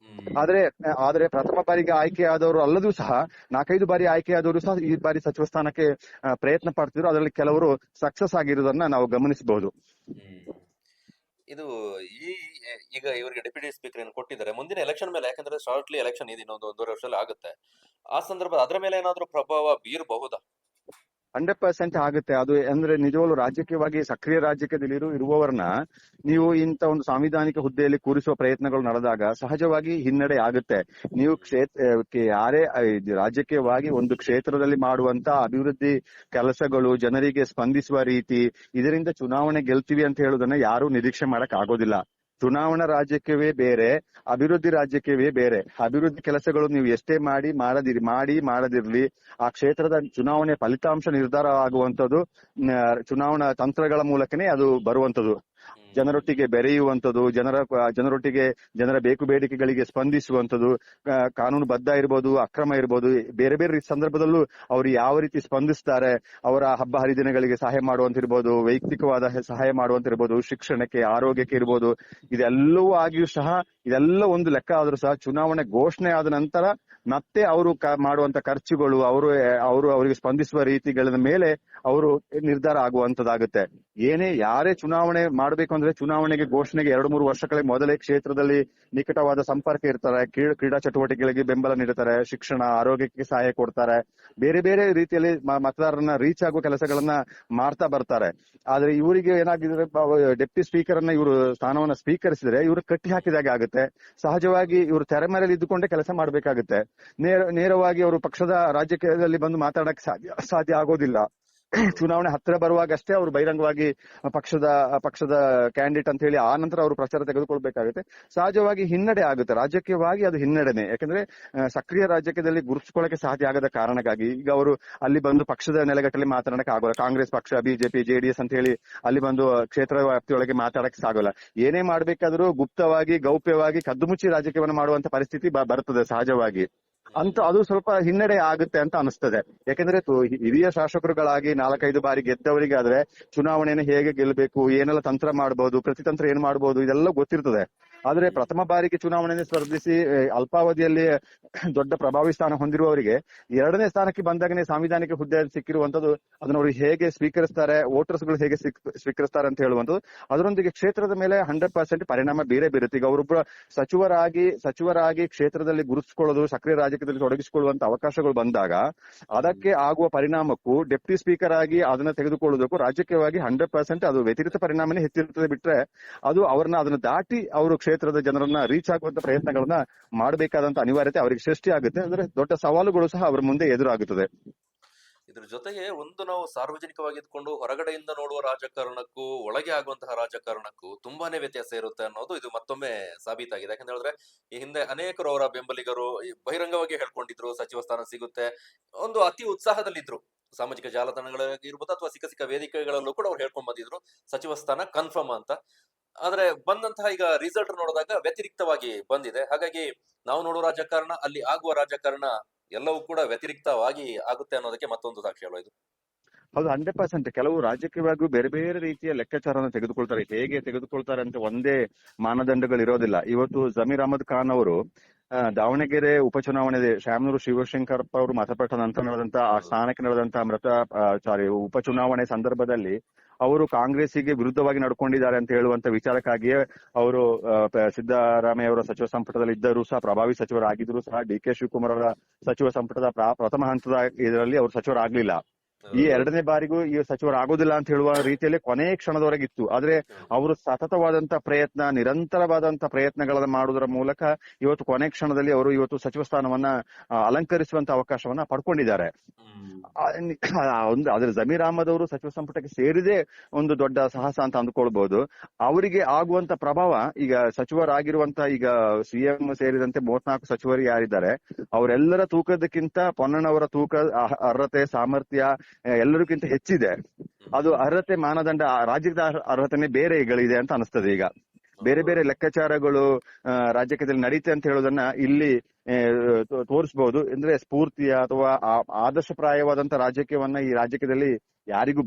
ಆದ್ರೆ ಪ್ರಥಮ ಬಾರಿಗೆ ಆಯ್ಕೆಯಾದವರು ಅಲ್ಲದೂ ಸಹ 4-5 ಬಾರಿ ಆಯ್ಕೆಯಾದವರು ಸಹ ಈ ಬಾರಿ ಸಚಿವ ಸ್ಥಾನಕ್ಕೆ ಪ್ರಯತ್ನ ಪಡ್ತಿದ್ರು. ಅದರಲ್ಲಿ ಕೆಲವರು ಸಕ್ಸಸ್ ಆಗಿರುವುದನ್ನ ನಾವು ಗಮನಿಸಬಹುದು. ಇದು ಈಗ ಇವರಿಗೆ ಡೆಪ್ಯೂಟಿ ಸ್ಪೀಕರ್ ಏನು ಕೊಟ್ಟಿದ್ದಾರೆ, ಮುಂದಿನ ಎಲೆಕ್ಷನ್ ಮೇಲೆ, ಯಾಕಂದ್ರೆ ಶಾರ್ಟ್ಲಿ ಎಲೆಕ್ಷನ್ ಇದೆ, ಇನ್ನೊಂದು 1.5 ವರ್ಷದಲ್ಲಿ ಆಗುತ್ತೆ. ಆ ಸಂದರ್ಭ ಅದರ ಮೇಲೆ ಏನಾದ್ರೂ ಪ್ರಭಾವ ಬೀರಬಹುದಾ? 100% ಆಗುತ್ತೆ. ಅದು ಅಂದ್ರೆ ನಿಜವಾಗ್ಲೂ ರಾಜಕೀಯವಾಗಿ ಸಕ್ರಿಯ ರಾಜಕೀಯದಲ್ಲಿ ಇರುವವರನ್ನ ನೀವು ಇಂತ ಒಂದು ಸಾಂವಿಧಾನಿಕ ಹುದ್ದೆಯಲ್ಲಿ ಕೂರಿಸುವ ಪ್ರಯತ್ನಗಳು ನಡೆದಾಗ ಸಹಜವಾಗಿ ಹಿನ್ನಡೆ ಆಗುತ್ತೆ. ನೀವು ಯಾರೇ ರಾಜಕೀಯವಾಗಿ ಒಂದು ಕ್ಷೇತ್ರದಲ್ಲಿ ಮಾಡುವಂತ ಅಭಿವೃದ್ಧಿ ಕೆಲಸಗಳು, ಜನರಿಗೆ ಸ್ಪಂದಿಸುವ ರೀತಿ, ಇದರಿಂದ ಚುನಾವಣೆ ಗೆಲ್ತೀವಿ ಅಂತ ಹೇಳುವುದನ್ನ ಯಾರು ನಿರೀಕ್ಷೆ ಮಾಡಕ್ ಆಗೋದಿಲ್ಲ. ಚುನಾವಣಾ ರಾಜಕೀಯವೇ ಬೇರೆ, ಅಭಿವೃದ್ಧಿ ರಾಜಕೀಯವೇ ಬೇರೆ. ಅಭಿವೃದ್ಧಿ ಕೆಲಸಗಳು ನೀವು ಎಷ್ಟೇ ಮಾಡದಿರ್ಲಿ, ಆ ಕ್ಷೇತ್ರದ ಚುನಾವಣೆ ಫಲಿತಾಂಶ ನಿರ್ಧಾರ ಆಗುವಂತದ್ದು ಚುನಾವಣಾ ತಂತ್ರಗಳ ಮೂಲಕನೇ ಅದು ಬರುವಂತದ್ದು. ಜನರೊಟ್ಟಿಗೆ ಬೆರೆಯುವಂಥದ್ದು, ಜನರ ಬೇಕು ಬೇಡಿಕೆಗಳಿಗೆ ಸ್ಪಂದಿಸುವಂಥದ್ದು, ಕಾನೂನು ಬದ್ಧ ಇರ್ಬೋದು, ಅಕ್ರಮ ಇರ್ಬೋದು, ಬೇರೆ ಬೇರೆ ಸಂದರ್ಭದಲ್ಲೂ ಅವರು ಯಾವ ರೀತಿ ಸ್ಪಂದಿಸ್ತಾರೆ, ಅವರ ಹಬ್ಬ ಹರಿದಿನಗಳಿಗೆ ಸಹಾಯ ಮಾಡುವಂತಿರ್ಬೋದು, ವೈಯಕ್ತಿಕವಾದ ಸಹಾಯ ಮಾಡುವಂತಿರ್ಬೋದು, ಶಿಕ್ಷಣಕ್ಕೆ, ಆರೋಗ್ಯಕ್ಕೆ ಇರ್ಬೋದು, ಇದೆಲ್ಲವೂ ಆಗಿಯೂ ಸಹ ಇದೆಲ್ಲ ಒಂದು ಲೆಕ್ಕ ಆದ್ರೂ ಸಹ ಚುನಾವಣೆ ಘೋಷಣೆ ಆದ ನಂತರ ಮತ್ತೆ ಅವರು ಮಾಡುವಂತ ಖರ್ಚುಗಳು, ಅವರಿಗೆ ಸ್ಪಂದಿಸುವ ರೀತಿಗಳ ಮೇಲೆ ಅವರು ನಿರ್ಧಾರ ಆಗುವಂತದ್ದಾಗುತ್ತೆ. ಯಾರೇ ಚುನಾವಣೆ ಮಾಡಬೇಕು ಅಂದ್ರೆ ಚುನಾವಣೆಗೆ ಘೋಷಣೆಗೆ 2-3 ವರ್ಷಗಳ ಮೊದಲೇ ಕ್ಷೇತ್ರದಲ್ಲಿ ನಿಕಟವಾದ ಸಂಪರ್ಕ ಇರ್ತಾರೆ, ಕ್ರೀಡಾ ಚಟುವಟಿಕೆಗಳಿಗೆ ಬೆಂಬಲ ನೀಡುತ್ತಾರೆ, ಶಿಕ್ಷಣ, ಆರೋಗ್ಯಕ್ಕೆ ಸಹಾಯ ಕೊಡ್ತಾರೆ, ಬೇರೆ ಬೇರೆ ರೀತಿಯಲ್ಲಿ ಮತದಾರರನ್ನ ರೀಚ್ ಆಗುವ ಕೆಲಸಗಳನ್ನ ಮಾಡ್ತಾ ಬರ್ತಾರೆ. ಆದ್ರೆ ಇವರಿಗೆ ಏನಾಗಿದ್ರೆ ಡೆಪ್ಟಿ ಸ್ಪೀಕರ್ ಅನ್ನ ಇವರು ಸ್ಥಾನವನ್ನ ಸ್ವೀಕರಿಸಿದ್ರೆ ಇವರು ಕಟ್ಟಿ ಹಾಕಿದಾಗೆ ಆಗುತ್ತೆ. ಸಹಜವಾಗಿ ಇವರು ತೆರೆ ಮರೆಯಲ್ಲಿ ಇದ್ದುಕೊಂಡೇ ಕೆಲಸ ಮಾಡ್ಬೇಕಾಗುತ್ತೆ. ನೇರವಾಗಿ ಅವರು ಪಕ್ಷದ ರಾಜಕೀಯದಲ್ಲಿ ಬಂದು ಮಾತಾಡಕ್ ಸಾಧ್ಯ ಆಗೋದಿಲ್ಲ. ಚುನಾವಣೆ ಹತ್ತಿರ ಬರುವಾಗಷ್ಟೇ ಅವರು ಬಹಿರಂಗವಾಗಿ ಪಕ್ಷದ ಕ್ಯಾಂಡಿಡೇಟ್ ಅಂತ ಹೇಳಿ ಆ ನಂತರ ಅವರು ಪ್ರಚಾರ ತೆಗೆದುಕೊಳ್ಬೇಕಾಗುತ್ತೆ. ಸಹಜವಾಗಿ ಹಿನ್ನಡೆ ಆಗುತ್ತೆ, ರಾಜಕೀಯವಾಗಿ ಅದು ಹಿನ್ನಡೆನೆ. ಯಾಕಂದ್ರೆ ಸಕ್ರಿಯ ರಾಜಕೀಯದಲ್ಲಿ ಗುರುತಿಸಿಕೊಳ್ಳಕ್ಕೆ ಸಾಧ್ಯ ಆಗದ ಕಾರಣಕ್ಕಾಗಿ ಈಗ ಅವರು ಅಲ್ಲಿ ಬಂದು ಪಕ್ಷದ ನೆಲೆಗಟ್ಟಲ್ಲಿ ಮಾತನಾಡಕ್ಕೆ ಆಗೋಲ್ಲ. ಕಾಂಗ್ರೆಸ್ ಪಕ್ಷ, ಬಿಜೆಪಿ, ಜೆಡಿಎಸ್ ಅಂತ ಹೇಳಿ ಅಲ್ಲಿ ಬಂದು ಕ್ಷೇತ್ರ ವ್ಯಾಪ್ತಿಯೊಳಗೆ ಮಾತಾಡಕ್ಕೆ ಸಾಗೋಲ್ಲ. ಏನೇ ಮಾಡ್ಬೇಕಾದ್ರೂ ಗುಪ್ತವಾಗಿ, ಗೌಪ್ಯವಾಗಿ, ಕದ್ದುಮುಚ್ಚಿ ರಾಜಕೀಯವನ್ನು ಮಾಡುವಂತ ಪರಿಸ್ಥಿತಿ ಬರ್ತದೆ ಸಹಜವಾಗಿ. ಅಂತ ಅದು ಸ್ವಲ್ಪ ಹಿನ್ನಡೆ ಆಗುತ್ತೆ ಅಂತ ಅನಿಸ್ತದೆ. ಯಾಕಂದ್ರೆ ಹಿರಿಯ ಶಾಸಕರುಗಳಾಗಿ 4-5 ಬಾರಿ ಗೆದ್ದವರಿಗೆ ಆದ್ರೆ ಚುನಾವಣೆಯನ್ನು ಹೇಗೆ ಗೆಲ್ಲಬೇಕು, ಏನೆಲ್ಲ ತಂತ್ರ ಮಾಡಬಹುದು, ಪ್ರತಿತಂತ್ರ ಏನ್ ಮಾಡಬಹುದು, ಇದೆಲ್ಲ ಗೊತ್ತಿರ್ತದೆ. ಆದ್ರೆ ಪ್ರಥಮ ಬಾರಿಗೆ ಚುನಾವಣೆಯನ್ನು ಸ್ಪರ್ಧಿಸಿ ಅಲ್ಪಾವಧಿಯಲ್ಲಿ ದೊಡ್ಡ ಪ್ರಭಾವಿ ಸ್ಥಾನ ಹೊಂದಿರುವವರಿಗೆ 2ನೇ ಸ್ಥಾನಕ್ಕೆ ಬಂದಾಗನೇ ಸಾಂವಿಧಾನಿಕ ಹುದ್ದೆ ಸಿಕ್ಕಿರುವಂತದ್ದು, ಅದನ್ನ ಅವರು ಹೇಗೆ ಸ್ವೀಕರಿಸ್ತಾರೆ, ವೋಟರ್ಸ್ ಗಳು ಹೇಗೆ ಸ್ವೀಕರಿಸ್ತಾರೆ ಅಂತ ಹೇಳುವಂತದ್ದು, ಅದರೊಂದಿಗೆ ಕ್ಷೇತ್ರದ ಮೇಲೆ 100% ಪರಿಣಾಮ ಬೀರುತ್ತೆ. ಈಗ ಅವರೊಬ್ಬ ಸಚಿವರಾಗಿ ಕ್ಷೇತ್ರದಲ್ಲಿ ಗುರುತಿಸಿಕೊಳ್ಳೋದು, ಸಕ್ರಿಯ ರಾಜಕೀಯದಲ್ಲಿ ತೊಡಗಿಸಿಕೊಳ್ಳುವಂತ ಅವಕಾಶಗಳು ಬಂದಾಗ ಅದಕ್ಕೆ ಆಗುವ ಪರಿಣಾಮಕ್ಕೂ ಡೆಪ್ಟಿ ಸ್ಪೀಕರ್ ಆಗಿ ಅದನ್ನ ತೆಗೆದುಕೊಳ್ಳುವುದಕ್ಕೂ ರಾಜಕೀಯವಾಗಿ 100% ಅದು ವ್ಯತಿರಿಕ್ತ ಪರಿಣಾಮನೇ ಹೆಚ್ಚಿರುತ್ತದೆ. ಬಿಟ್ರೆ ಅದು ಅದನ್ನ ದಾಟಿ ಅವರು ಕ್ಷೇತ್ರದ ಜನರನ್ನ ರೀಚ್ ಆಗುವಂತ ಪ್ರಯತ್ನಗಳನ್ನ ಮಾಡಬೇಕಾದಂತ ಅನಿವಾರ್ಯತೆ ಅವರಿಗೆ ಸೃಷ್ಟಿ ಆಗುತ್ತೆ. ಅಂದ್ರೆ ದೊಡ್ಡ ಸವಾಲುಗಳು ಸಹ ಅವರ ಮುಂದೆ ಎದುರಾಗುತ್ತದೆ. ಇದ್ರ ಜೊತೆಗೆ ಒಂದು ನಾವು ಸಾರ್ವಜನಿಕವಾಗಿ ಇದ್ಕೊಂಡು ಹೊರಗಡೆಯಿಂದ ನೋಡುವ ರಾಜಕಾರಣಕ್ಕೂ ಒಳಗೆ ಆಗುವಂತಹ ರಾಜಕಾರಣಕ್ಕೂ ತುಂಬಾನೇ ವ್ಯತ್ಯಾಸ ಇರುತ್ತೆ ಅನ್ನೋದು ಇದು ಮತ್ತೊಮ್ಮೆ ಸಾಬೀತಾಗಿದೆ. ಯಾಕಂತ ಹೇಳಿದ್ರೆ ಈ ಹಿಂದೆ ಅನೇಕರು ಅವರ ಬೆಂಬಲಿಗರು ಬಹಿರಂಗವಾಗಿ ಹೇಳ್ಕೊಂಡಿದ್ರು ಸಚಿವ ಸ್ಥಾನ ಸಿಗುತ್ತೆ, ಒಂದು ಅತಿ ಉತ್ಸಾಹದಲ್ಲಿದ್ರು. ಸಾಮಾಜಿಕ ಜಾಲತಾಣಗಳಿರ್ಬೋದು ಅಥವಾ ಸಿಕ್ಕ ವೇದಿಕೆಗಳಲ್ಲೂ ಕೂಡ ಅವ್ರು ಹೇಳ್ಕೊಂಡ್ ಬಂದಿದ್ರು ಸಚಿವ ಸ್ಥಾನ ಕನ್ಫರ್ಮ್ ಅಂತ. ಆದ್ರೆ ಬಂದಂತಹ ಈಗ ರಿಸಲ್ಟ್ ನೋಡಿದಾಗ ವ್ಯತಿರಿಕ್ತವಾಗಿ ಬಂದಿದೆ. ಹಾಗಾಗಿ ನಾವು ನೋಡುವ ರಾಜಕಾರಣ, ಅಲ್ಲಿ ಆಗುವ ರಾಜಕಾರಣ ಎಲ್ಲವೂ ಕೂಡ ವ್ಯತಿರಿಕ್ತವಾಗಿ ಆಗುತ್ತೆ ಅನ್ನೋದಕ್ಕೆ ಮತ್ತೊಂದು ಸಾಕ್ಷಿ ಅಲ್ವಾ ಇದು? ಹೌದು, 100%. ಕೆಲವು ರಾಜಕೀಯವಾಗಿಯೂ ಬೇರೆ ಬೇರೆ ರೀತಿಯ ಲೆಕ್ಕಾಚಾರವನ್ನು ತೆಗೆದುಕೊಳ್ತಾರೆ. ಹೇಗೆ ತೆಗೆದುಕೊಳ್ತಾರೆ ಅಂತ ಒಂದೇ ಮಾನದಂಡಗಳು ಇರೋದಿಲ್ಲ. ಇವತ್ತು ಜಮೀರ್ ಅಹಮದ್ ಖಾನ್ ಅವರು ದಾವಣಗೆರೆ ಉಪಚುನಾವಣೆ ಶಾಮನೂರು ಶಿವಶಂಕರಪ್ಪ ಅವರು ಮತಪಟ್ಟ ನಂತರ ನಡೆದಂತ ಆ ಸ್ಥಾನಕ್ಕೆ ನಡೆದಂತ ಉಪಚುನಾವಣೆ ಸಂದರ್ಭದಲ್ಲಿ ಅವರು ಕಾಂಗ್ರೆಸ್ಸಿಗೆ ವಿರುದ್ಧವಾಗಿ ನಡ್ಕೊಂಡಿದ್ದಾರೆ ಅಂತ ಹೇಳುವಂತ ವಿಚಾರಕ್ಕಾಗಿಯೇ ಅವರು ಸಿದ್ದರಾಮಯ್ಯ ಅವರ ಸಚಿವ ಸಂಪುಟದಲ್ಲಿ ಇದ್ದರೂ ಸಹ, ಪ್ರಭಾವಿ ಸಚಿವರಾಗಿದ್ರು ಸಹ, ಡಿ ಕೆ ಶಿವಕುಮಾರ್ ಅವರ ಸಚಿವ ಸಂಪುಟದ ಪ್ರಥಮ ಹಂತದ ಇದರಲ್ಲಿ ಅವರು ಸಚಿವರಾಗ್ಲಿಲ್ಲ. ಈ 2ನೇ ಬಾರಿಗೂ ಈ ಸಚಿವರಾಗೋದಿಲ್ಲ ಅಂತ ಹೇಳುವ ರೀತಿಯಲ್ಲಿ ಕೊನೆಯ ಕ್ಷಣದವರೆಗಿತ್ತು. ಆದ್ರೆ ಅವರು ಸತತವಾದಂತ ಪ್ರಯತ್ನ, ನಿರಂತರವಾದಂತ ಪ್ರಯತ್ನಗಳನ್ನ ಮಾಡುವುದರ ಮೂಲಕ ಇವತ್ತು ಕೊನೆ ಕ್ಷಣದಲ್ಲಿ ಅವರು ಇವತ್ತು ಸಚಿವ ಸ್ಥಾನವನ್ನ ಅಲಂಕರಿಸುವಂತ ಅವಕಾಶವನ್ನ ಪಡ್ಕೊಂಡಿದ್ದಾರೆ. ಆದ್ರೆ ಜಮೀರ್ ಅಹಮದ್ ಅವರು ಸಚಿವ ಸಂಪುಟಕ್ಕೆ ಸೇರಿದೇ ಒಂದು ದೊಡ್ಡ ಸಾಹಸ ಅಂತ ಅಂದ್ಕೊಳ್ಬಹುದು. ಅವರಿಗೆ ಆಗುವಂತ ಪ್ರಭಾವ ಈಗ ಸಚಿವರಾಗಿರುವಂತ ಈಗ ಸಿಎಂ ಸೇರಿದಂತೆ 34 ಸಚಿವರು ಯಾರಿದ್ದಾರೆ ಅವರೆಲ್ಲರ ತೂಕದಕ್ಕಿಂತ ಪೊನ್ನಣ್ಣವರ ತೂಕ, ಅರ್ಹತೆ, ಸಾಮರ್ಥ್ಯ ಎಲ್ಲರಿಗಿಂತ ಹೆಚ್ಚಿದೆ. ಅದು ಅರ್ಹತೆ ಮಾನದಂಡ, ರಾಜ್ಯದ ಅರ್ಹತೆನೇ ಬೇರೆಗಳಿದೆ ಅಂತ ಅನಿಸ್ತದೆ. ಈಗ ಬೇರೆ ಬೇರೆ ಲೆಕ್ಕಾಚಾರಗಳು ರಾಜಕೀಯದಲ್ಲಿ ನಡೀತೆ ಅಂತ ಹೇಳೋದನ್ನ ಇಲ್ಲಿ ತೋರಿಸಬಹುದು. ಅಂದ್ರೆ ಸ್ಫೂರ್ತಿಯ ಅಥವಾ ಆದರ್ಶಪ್ರಾಯವಾದಂತ ರಾಜಕೀಯವನ್ನ ಈ ರಾಜಕೀಯದಲ್ಲಿ ಯಾರಿಗೂ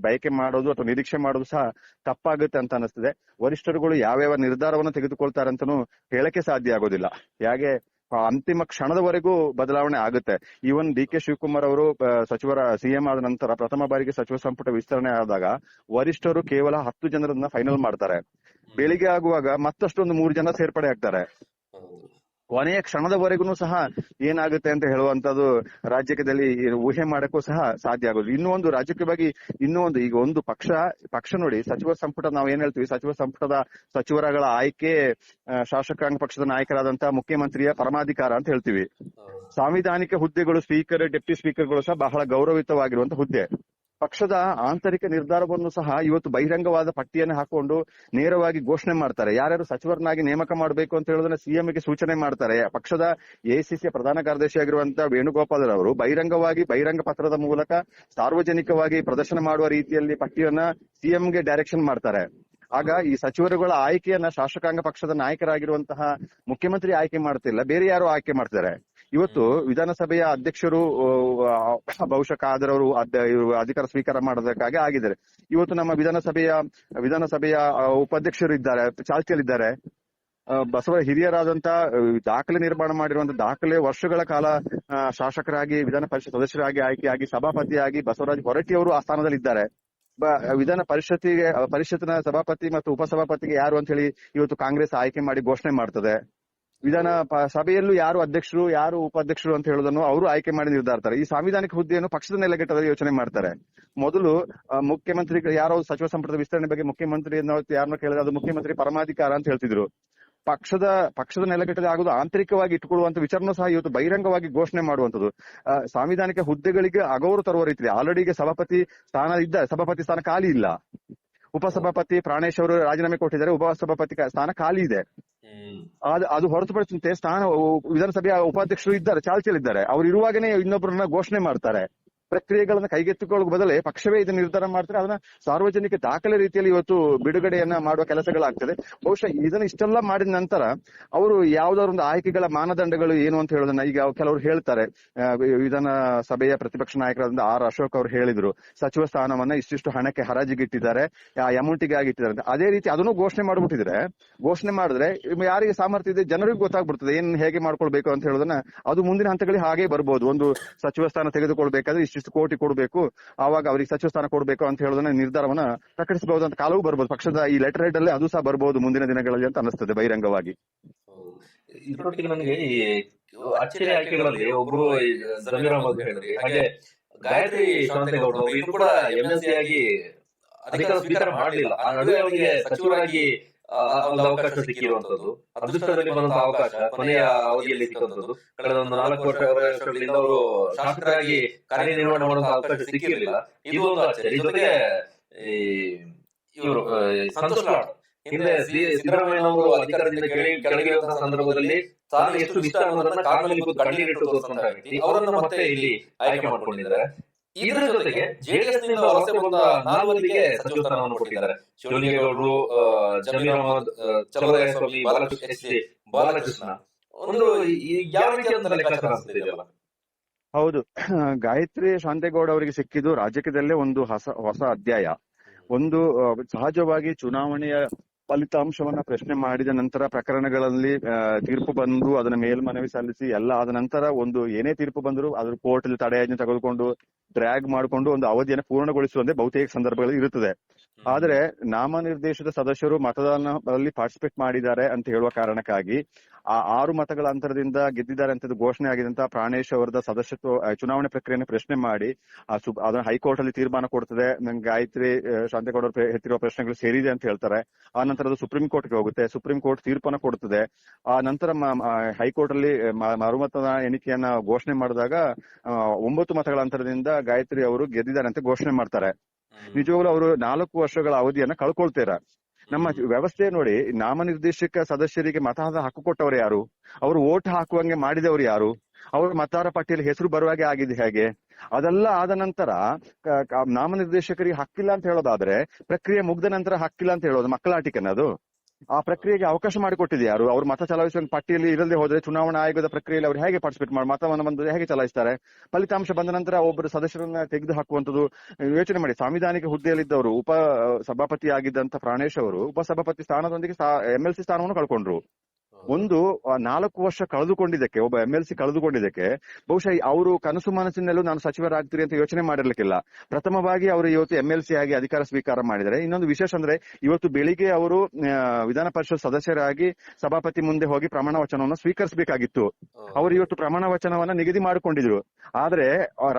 ಬಯಕೆ ಮಾಡೋದು ಅಥವಾ ನಿರೀಕ್ಷೆ ಮಾಡೋದು ಸಹ ತಪ್ಪಾಗುತ್ತೆ ಅಂತ ಅನಿಸ್ತದೆ. ವರಿಷ್ಠರುಗಳು ಯಾವ್ಯಾವ ನಿರ್ಧಾರವನ್ನು ತೆಗೆದುಕೊಳ್ತಾರೆ ಅಂತಾನೂ ಹೇಳಕ್ಕೆ ಸಾಧ್ಯ ಆಗೋದಿಲ್ಲ. ಹೇಗೆ ಅಂತಿಮ ಕ್ಷಣದವರೆಗೂ ಬದಲಾವಣೆ ಆಗುತ್ತೆ. ಈವನ್ ಡಿ ಕೆ ಶಿವಕುಮಾರ್ ಅವರು ಸಿಎಂ ಆದ ನಂತರ ಪ್ರಥಮ ಬಾರಿಗೆ ಸಚಿವ ಸಂಪುಟ ವಿಸ್ತರಣೆ ಆದಾಗ ವರಿಷ್ಠರು ಕೇವಲ 10 ಜನರನ್ನ ಫೈನಲ್ ಮಾಡ್ತಾರೆ. ಬೆಳಿಗ್ಗೆ ಆಗುವಾಗ ಮತ್ತಷ್ಟೊಂದು 3 ಜನ ಸೇರ್ಪಡೆ ಆಗ್ತಾರೆ. ಕೊನೆಯ ಕ್ಷಣದವರೆಗೂ ಸಹ ಏನಾಗುತ್ತೆ ಅಂತ ಹೇಳುವಂತದ್ದು ರಾಜಕೀಯದಲ್ಲಿ ಊಹೆ ಮಾಡಕ್ಕೂ ಸಹ ಸಾಧ್ಯ ಆಗೋದು. ರಾಜಕೀಯವಾಗಿ ಈಗ ಒಂದು ಪಕ್ಷ ನೋಡಿ, ಸಚಿವ ಸಂಪುಟ ನಾವು ಏನ್ ಹೇಳ್ತೀವಿ, ಸಚಿವ ಸಂಪುಟದ ಸಚಿವರುಗಳ ಆಯ್ಕೆ ಶಾಸಕಾಂಗ ಪಕ್ಷದ ನಾಯಕರಾದಂತಹ ಮುಖ್ಯಮಂತ್ರಿಯ ಪರಮಾಧಿಕಾರ ಅಂತ ಹೇಳ್ತೀವಿ. ಸಾಂವಿಧಾನಿಕ ಹುದ್ದೆಗಳು ಸ್ಪೀಕರ್, ಡೆಪ್ಟಿ ಸ್ಪೀಕರ್ಗಳು ಸಹ ಬಹಳ ಗೌರವಿತವಾಗಿರುವಂತಹ ಹುದ್ದೆ. ಪಕ್ಷದ ಆಂತರಿಕ ನಿರ್ಧಾರವನ್ನು ಸಹ ಇವತ್ತು ಬಹಿರಂಗವಾದ ಪಟ್ಟಿಯನ್ನು ಹಾಕೊಂಡು ನೇರವಾಗಿ ಘೋಷಣೆ ಮಾಡ್ತಾರೆ. ಯಾರ್ಯಾರು ಸಚಿವರನ್ನಾಗಿ ನೇಮಕ ಮಾಡಬೇಕು ಅಂತ ಹೇಳೋದನ್ನ ಸಿಎಂಗೆ ಸೂಚನೆ ಮಾಡ್ತಾರೆ. ಪಕ್ಷದ ಎಐಸಿಸಿಯ ಪ್ರಧಾನ ಕಾರ್ಯದರ್ಶಿ ಆಗಿರುವಂತಹ ವೇಣುಗೋಪಾಲ್ ಅವರು ಬಹಿರಂಗ ಪತ್ರದ ಮೂಲಕ ಸಾರ್ವಜನಿಕವಾಗಿ ಪ್ರದರ್ಶನ ಮಾಡುವ ರೀತಿಯಲ್ಲಿ ಪಟ್ಟಿಯನ್ನ ಸಿಎಂಗೆ ಡೈರೆಕ್ಷನ್ ಮಾಡ್ತಾರೆ. ಆಗ ಈ ಸಚಿವರುಗಳ ಆಯ್ಕೆಯನ್ನ ಶಾಸಕಾಂಗ ಪಕ್ಷದ ನಾಯಕರಾಗಿರುವಂತಹ ಮುಖ್ಯಮಂತ್ರಿ ಆಯ್ಕೆ ಮಾಡ್ತಿಲ್ಲ, ಬೇರೆ ಯಾರು ಆಯ್ಕೆ ಮಾಡ್ತಾರೆ. ಇವತ್ತು ವಿಧಾನಸಭೆಯ ಅಧ್ಯಕ್ಷರು ಬಹುಶಃ ಖಾದರ್ ಅವರು ಅಧಿಕಾರ ಸ್ವೀಕಾರ ಮಾಡೋದಕ್ಕಾಗಿ ಆಗಿದ್ದಾರೆ. ಇವತ್ತು ನಮ್ಮ ವಿಧಾನಸಭೆಯ ಉಪಾಧ್ಯಕ್ಷರು ಇದ್ದಾರೆ, ಚಾಲ್ತಿಯಲ್ಲಿದ್ದಾರೆ. ಹಿರಿಯರಾದಂತ ದಾಖಲೆ ನಿರ್ಮಾಣ ಮಾಡಿರುವಂತ ದಾಖಲೆ ವರ್ಷಗಳ ಕಾಲ ಶಾಸಕರಾಗಿ ವಿಧಾನ ಪರಿಷತ್ ಸದಸ್ಯರಾಗಿ ಆಯ್ಕೆಯಾಗಿ ಸಭಾಪತಿಯಾಗಿ ಬಸವರಾಜ ಹೊರಟ್ಟಿ ಅವರು ಆ ಸ್ಥಾನದಲ್ಲಿದ್ದಾರೆ. ವಿಧಾನ ಪರಿಷತ್ತಿನ ಸಭಾಪತಿ ಮತ್ತು ಉಪಸಭಾಪತಿಗೆ ಯಾರು ಅಂತ ಹೇಳಿ ಇವತ್ತು ಕಾಂಗ್ರೆಸ್ ಆಯ್ಕೆ ಮಾಡಿ ಘೋಷಣೆ ಮಾಡ್ತದೆ. ವಿಧಾನ ಸಭೆಯಲ್ಲೂ ಯಾರು ಅಧ್ಯಕ್ಷರು ಯಾರು ಉಪಾಧ್ಯಕ್ಷರು ಅಂತ ಹೇಳೋದನ್ನು ಅವರು ಆಯ್ಕೆ ಮಾಡಿ ನಿರ್ಧಾರಿಸ್ತಾರೆ. ಈ ಸಾಂವಿಧಾನಿಕ ಹುದ್ದೆಯನ್ನು ಪಕ್ಷದ ನೆಲೆಗಟ್ಟದಲ್ಲಿ ಯೋಚನೆ ಮಾಡ್ತಾರೆ. ಮೊದಲು ಮುಖ್ಯಮಂತ್ರಿ ಯಾರೋ ಸಚಿವ ಸಂಪುಟದ ವಿಸ್ತರಣೆ ಬಗ್ಗೆ ಮುಖ್ಯಮಂತ್ರಿ ಯಾರನ್ನ ಕೇಳಿದ್ರೆ ಅದು ಮುಖ್ಯಮಂತ್ರಿ ಪರಮಾಧಿಕಾರ ಅಂತ ಹೇಳ್ತಿದ್ರು. ಪಕ್ಷದ ನೆಲೆಗಟ್ಟಲೆ ಆಗೋದು ಆಂತರಿಕವಾಗಿ ಇಟ್ಟುಕೊಳ್ಳುವಂತ ವಿಚಾರನೂ ಸಹ ಇವತ್ತು ಬಹಿರಂಗವಾಗಿ ಘೋಷಣೆ ಮಾಡುವಂತದ್ದು. ಸಾಂವಿಧಾನಿಕ ಹುದ್ದೆಗಳಿಗೆ ಅಗೌರವ ತರುವ ರೀತಿ ಆಲ್ರೆಡಿ ಈಗ ಸಭಾಪತಿ ಸ್ಥಾನ ಖಾಲಿ ಇಲ್ಲ. ಉಪಸಭಾಪತಿ ಪ್ರಾಣೇಶ್ ಅವರು ರಾಜೀನಾಮೆ ಕೊಟ್ಟಿದ್ದಾರೆ, ಉಪಸಭಾಪತಿ ಸ್ಥಾನ ಖಾಲಿ ಇದೆ. ಅದು ಹೊರತುಪಡಿಸಿದಂತೆ ವಿಧಾನಸಭೆಯ ಉಪಾಧ್ಯಕ್ಷರು ಇದ್ದಾರೆ, ಚಾಲ್ತಿಯಲ್ಲಿದ್ದಾರೆ. ಅವ್ರು ಇರುವಾಗನೇ ಇನ್ನೊಬ್ಬರನ್ನ ಘೋಷಣೆ ಮಾಡ್ತಾರೆ. ಪ್ರಕ್ರಿಯೆಗಳನ್ನ ಕೈಗೆತ್ತಿಕೊಳ್ಳುವ ಬದಲೇ ಪಕ್ಷವೇ ಇದನ್ನ ನಿರ್ಧಾರ ಮಾಡ್ತಾರೆ. ಅದನ್ನ ಸಾರ್ವಜನಿಕ ದಾಖಲೆ ರೀತಿಯಲ್ಲಿ ಇವತ್ತು ಬಿಡುಗಡೆಯನ್ನ ಮಾಡುವ ಕೆಲಸಗಳಾಗ್ತದೆ. ಬಹುಶಃ ಇದನ್ನ ಇಷ್ಟೆಲ್ಲ ಮಾಡಿದ ನಂತರ ಅವರು ಯಾವ್ದಾದ್ರು ಒಂದು ಆಯ್ಕೆಗಳ ಮಾನದಂಡಗಳು ಏನು ಅಂತ ಹೇಳೋದನ್ನ ಈಗ ಕೆಲವರು ಹೇಳ್ತಾರೆ. ವಿಧಾನಸಭೆಯ ಪ್ರತಿಪಕ್ಷ ನಾಯಕರಾದ ಆರ್ ಅಶೋಕ್ ಅವರು ಹೇಳಿದ್ರು, ಸಚಿವ ಸ್ಥಾನವನ್ನ ಇಷ್ಟಿಷ್ಟು ಹಣಕ್ಕೆ ಹರಾಜಿಗಿಟ್ಟಿದ್ದಾರೆ, ಅಮೌಂಟಿಗೆ ಆಗಿಟ್ಟಿದ್ದಾರೆ ಅಂತ. ಅದೇ ರೀತಿ ಅದನ್ನು ಘೋಷಣೆ ಮಾಡಿದ್ರೆ ಯಾರಿಗೆ ಸಾಮರ್ಥ್ಯ ಇದೆ ಜನರಿಗೂ ಗೊತ್ತಾಗ್ಬಿಡ್ತದೆ ಏನ್ ಹೇಗೆ ಮಾಡ್ಕೊಳ್ಬೇಕು ಅಂತ ಹೇಳೋದನ್ನ. ಅದು ಮುಂದಿನ ಹಂತಗಳಿಗೆ ಹಾಗೆ ಬರ್ಬೋದು. ಒಂದು ಸಚಿವ ಸ್ಥಾನ ತೆಗೆದುಕೊಳ್ಬೇಕಾದ್ರೆ ಇಷ್ಟಿಷ್ಟು ಕೋಟಿ ಕೊಡಬೇಕು, ಆವಾಗ ಅವ್ರಿಗೆ ಸಚಿವ ಸ್ಥಾನ ಕೊಡಬೇಕು ಅಂತ ಹೇಳೋದನ್ನ ನಿರ್ಧಾರವನ್ನ ಪ್ರಕಟಿಸಬಹುದು ಅಂತ ಕಾಲವೂ ಬರ್ಬೋದು. ಪಕ್ಷದ ಈ ಲೆಟರ್ ಹೆಡ್ ಅಲ್ಲೇ ಅದು ಸಹ ಬರ್ಬೋದು ಮುಂದಿನ ದಿನಗಳಲ್ಲಿ ಅಂತ ಅನಿಸ್ತದೆ ಬಹಿರಂಗವಾಗಿ. ಇದರೊಟ್ಟಿಗೆ ನನಗೆ ಈ ಅಚ್ಚರಿ ಆಯ್ಕೆಗಳಲ್ಲಿ ಒಬ್ರು ಜಮೀರ್ ಅಹಮದ್ ಹೇಳಿದ್ರಿ, ಹಾಗೆ ಗಾಯತ್ರಿ ಶಾಂತೇಗೌಡ ಅವರು ಇನ್ನು ಕೂಡ ಎಂಎಲ್ಸಿ ಆಗಿ ಅಧಿಕಾರ ಸ್ವೀಕಾರ ಮಾಡಲಿಲ್ಲ. ಆ ನಡುವೆ ಅವರಿಗೆ ಸಚಿವರಾಗಿ ಒಂದು ಅವಕಾಶ ಸಿಕ್ಕಿರುವಂತದ್ದು, ಅದೃಷ್ಟದಲ್ಲಿ ಬಂದಂತಹ ಅವಕಾಶ ಕೊನೆಯ ಅವಧಿಯಲ್ಲಿ ಸಿಕ್ಕಂತದ್ದು. ಕಳೆದ ಒಂದು 4 ವರ್ಷಗಳಿಂದ ಅವರು ಶಾಸಕರಾಗಿ ಕಾರ್ಯನಿರ್ವಹಣೆ ಮಾಡುವಂತಹ ಅವಕಾಶ ಸಿಕ್ಕಿರಲಿಲ್ಲ. ಇದು ಒಂದು ಆಶ್ಚರ್ಯ. ಜೊತೆಗೆ ಇವರು ಸಂತೋಷ್ ಲಾಡ್ ಹಿಂದೆ ಸಿದ್ದರಾಮಯ್ಯನವರು ಅಧಿಕಾರದಿಂದ ಕೆಳಗಿರುವಂತಹ ಸಂದರ್ಭದಲ್ಲಿ ತಾನು ಎಷ್ಟು ನಿಷ್ಠ ಅನ್ನೋದನ್ನ ಕಾರಣದಲ್ಲಿ ಕಣ್ಣೀರಿಟ್ಟು ತೋರಿಸುವಂತಹ ವ್ಯಕ್ತಿ, ಅವರನ್ನ ಮತ್ತೆ ಇಲ್ಲಿ ಆಯ್ಕೆ ಮಾಡ್ಕೊಂಡಿದ್ದಾರೆ. ಇದರ ಜೊತೆಗೆ ಜೆಡಿಎಸ್ ನಿಂದ ವಲಸೆ ಬಂದ 4 ಮಂದಿಗೆ ಸಚಿವ ಸ್ಥಾನವನ್ನು ಕೊಟ್ಟಿದ್ದಾರೆ. ಶಿವಲಿಂಗೇಗೌಡರು, ಜಮೀರ್ ಅಹಮದ್, ಚಲುವರಾಯಸ್ವಾಮಿ, ಬಾಲಕೃಷ್ಣ. ಒಂದು ಯಾವ ರೀತಿಯ ಲೆಕ್ಕಾಚಾರ ಅನಿಸ್ತಿದೆಯಲ್ಲ? ಹೌದು, ಗಾಯತ್ರಿ ಶಾಂತೇಗೌಡ ಅವರಿಗೆ ಸಿಕ್ಕಿದ್ದು ರಾಜಕೀಯದಲ್ಲೇ ಒಂದು ಹೊಸ ಅಧ್ಯಾಯ. ಒಂದು ಸಹಜವಾಗಿ ಚುನಾವಣೆಯ ಫಲಿತಾಂಶವನ್ನ ಪ್ರಶ್ನೆ ಮಾಡಿದ ನಂತರ ಪ್ರಕರಣಗಳಲ್ಲಿ ತೀರ್ಪು ಬಂದು ಅದನ್ನ ಮೇಲ್ಮನವಿ ಸಲ್ಲಿಸಿ ಎಲ್ಲ ಆದ ನಂತರ ಒಂದು ಏನೇ ತೀರ್ಪು ಬಂದರೂ ಅದ್ರ ಕೋರ್ಟ್ ಅಲ್ಲಿ ತಡೆಯಾಜ್ಞೆ ತೆಗೆದುಕೊಂಡು ಡ್ರ್ಯಾಗ್ ಮಾಡಿಕೊಂಡು ಒಂದು ಅವಧಿಯನ್ನು ಪೂರ್ಣಗೊಳಿಸುವಂತೆ ಬಹುತೇಕ ಸಂದರ್ಭಗಳಲ್ಲಿ ಇರುತ್ತದೆ. ಆದ್ರೆ ನಾಮನಿರ್ದೇಶಿತ ಸದಸ್ಯರು ಮತದಾನದಲ್ಲಿ ಪಾರ್ಟಿಸಿಪೇಟ್ ಮಾಡಿದ್ದಾರೆ ಅಂತ ಹೇಳುವ ಕಾರಣಕ್ಕಾಗಿ ಆ 6 ಮತಗಳ ಅಂತರದಿಂದ ಗೆದ್ದಿದ್ದಾರೆ ಅಂತ ಘೋಷಣೆ ಆಗಿದಂತಹ ಪ್ರಾಣೇಶ್ ಅವರದ ಸದಸ್ಯತ್ವ ಚುನಾವಣೆ ಪ್ರಕ್ರಿಯೆಯನ್ನು ಪ್ರಶ್ನೆ ಮಾಡಿ ಅದನ್ನ ಹೈಕೋರ್ಟ್ ಅಲ್ಲಿ ತೀರ್ಮಾನ ಕೊಡ್ತದೆ. ಗಾಯತ್ರಿ ಶಾಂತೇಗೌಡ ಅವರು ಎತ್ತಿರುವ ಪ್ರಶ್ನೆಗಳು ಸೇರಿದೆ ಅಂತ ಹೇಳ್ತಾರೆ. ಆ ನಂತರ ಅದು ಸುಪ್ರೀಂ ಕೋರ್ಟ್ಗೆ ಹೋಗುತ್ತೆ, ಸುಪ್ರೀಂ ಕೋರ್ಟ್ ತೀರ್ಪನ್ನು ಕೊಡ್ತದೆ. ಆ ನಂತರ ಹೈಕೋರ್ಟ್ ಅಲ್ಲಿ ಮರುಮತದ ಎಣಿಕೆಯನ್ನ ಘೋಷಣೆ ಮಾಡಿದಾಗ 9 ಮತಗಳ ಅಂತರದಿಂದ ಗಾಯತ್ರಿ ಅವರು ಗೆದ್ದಿದ್ದಾರೆ ಅಂತ ಘೋಷಣೆ ಮಾಡ್ತಾರೆ. ನಿಜವಾಗ್ಲೂ ಅವರು 4 ವರ್ಷಗಳ ಅವಧಿಯನ್ನ ಕಳ್ಕೊಳ್ತೀರ. ನಮ್ಮ ವ್ಯವಸ್ಥೆ ನೋಡಿ, ನಾಮನಿರ್ದೇಶಕ ಸದಸ್ಯರಿಗೆ ಮತದಾನ ಹಕ್ಕು ಕೊಟ್ಟವರು ಯಾರು? ಅವರು ವೋಟ್ ಹಾಕುವಂಗೆ ಮಾಡಿದವರು ಯಾರು? ಅವ್ರ ಮತದಾರ ಪಟ್ಟಿಯಲ್ಲಿ ಹೆಸರು ಬರುವಾಗೆ ಆಗಿದೆ ಹೇಗೆ? ಅದೆಲ್ಲ ಆದ ನಂತರ ನಾಮನಿರ್ದೇಶಕರಿಗೆ ಹಕ್ಕಿಲ್ಲ ಅಂತ ಹೇಳೋದಾದ್ರೆ ಪ್ರಕ್ರಿಯೆ ಮುಗ್ದ ನಂತರ ಹಕ್ಕಿಲ್ಲ ಅಂತ ಹೇಳೋದು ಮಕ್ಕಳಾಟಿಕೆನ ಅದು? ಆ ಪ್ರಕ್ರಿಯೆಗೆ ಅವಕಾಶ ಮಾಡಿಕೊಟ್ಟಿದೆ ಯಾರು? ಅವ್ರು ಮತ ಚಲಾಯಿಸುವ ಪಟ್ಟಿಯಲ್ಲಿ ಇರದೆ ಹೋದ್ರೆ ಚುನಾವಣಾ ಆಯೋಗದ ಪ್ರಕ್ರಿಯೆಯಲ್ಲಿ ಅವ್ರು ಹೇಗೆ ಪಾರ್ಟಿಸಿಪೇಟ್ ಮಾಡಿ ಮತವನ್ನು ಬಂದು ಹೇಗೆ ಚಲಾಯಿಸ್ತಾರೆ? ಫಲಿತಾಂಶ ಬಂದ ನಂತರ ಒಬ್ಬರು ಸದಸ್ಯರನ್ನ ತೆಗೆದು ಹಾಕುವಂತದ್ದು. ಯೋಚನೆ ಮಾಡಿ, ಸಾಂವಿಧಾನಿಕ ಹುದ್ದೆಯಲ್ಲಿದ್ದವರು ಉಪ ಸಭಾಪತಿ ಆಗಿದ್ದಂತ ಪ್ರಾಣೇಶ್ ಅವರು ಉಪಸಭಾಪತಿ ಸ್ಥಾನದೊಂದಿಗೆ ಎಂಎಲ್ಸಿ ಸ್ಥಾನವನ್ನು ಕಳ್ಕೊಂಡ್ರು. ಒಂದು 4 ವರ್ಷ ಕಳೆದುಕೊಂಡಿದ್ದಕ್ಕೆ, ಒಬ್ಬ ಎಂಎಲ್ಸಿ ಕಳೆದುಕೊಂಡಿದ್ದಕ್ಕೆ ಬಹುಶಃ ಅವರು ಕನಸು ಮನಸ್ಸಿನಲ್ಲೂ ನಾನು ಸಚಿವರಾಗ್ತೀರಿ ಅಂತ ಯೋಚನೆ ಮಾಡಿರ್ಲಿಕ್ಕಿಲ್ಲ. ಪ್ರಥಮವಾಗಿ ಅವರು ಇವತ್ತು ಎಂಎಲ್ಸಿ ಆಗಿ ಅಧಿಕಾರ ಸ್ವೀಕಾರ ಮಾಡಿದರೆ. ಇನ್ನೊಂದು ವಿಶೇಷ ಅಂದ್ರೆ ಇವತ್ತು ಬೆಳಿಗ್ಗೆ ಅವರು ವಿಧಾನ ಪರಿಷತ್ ಸದಸ್ಯರಾಗಿ ಸಭಾಪತಿ ಮುಂದೆ ಹೋಗಿ ಪ್ರಮಾಣ ವಚನವನ್ನು ಸ್ವೀಕರಿಸಬೇಕಾಗಿತ್ತು. ಅವರು ಇವತ್ತು ಪ್ರಮಾಣ ವಚನವನ್ನ ನಿಗದಿ ಮಾಡಿಕೊಂಡಿದ್ರು. ಆದ್ರೆ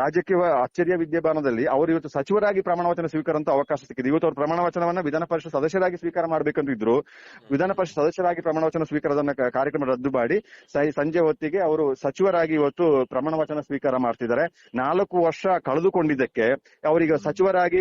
ರಾಜಕೀಯ ಅಚ್ಚರಿಯ ವಿದ್ಯಮಾನದಲ್ಲಿ ಅವರು ಇವತ್ತು ಸಚಿವರಾಗಿ ಪ್ರಮಾಣ ವಚನ ಸ್ವೀಕಾರ ಅಂತ ಅವಕಾಶ ಸಿಕ್ಕಿದೆ. ಇವತ್ತು ಅವರು ಪ್ರಮಾಣ ವಚನವನ್ನ ವಿಧಾನ ಪರಿಷತ್ ಸದಸ್ಯರಾಗಿ ಸ್ವೀಕಾರ ಮಾಡ್ಬೇಕಂತಿದ್ರು. ವಿಧಾನ ಪರಿಷತ್ ಸದಸ್ಯರಾಗಿ ಪ್ರಮಾಣ ವಚನ ಸ್ವೀಕಾರದನ್ನ ಕಾರ್ಯಕ್ರಮ ರದ್ದು ಮಾಡಿ ಸಂಜೆ ಹೊತ್ತಿಗೆ ಅವರು ಸಚಿವರಾಗಿ ಇವತ್ತು ಪ್ರಮಾಣ ವಚನ ಸ್ವೀಕಾರ ಮಾಡ್ತಿದ್ದಾರೆ. 4 ವರ್ಷ ಕಳೆದುಕೊಂಡಿದ್ದಕ್ಕೆ ಅವರಿಗೆ ಸಚಿವರಾಗಿ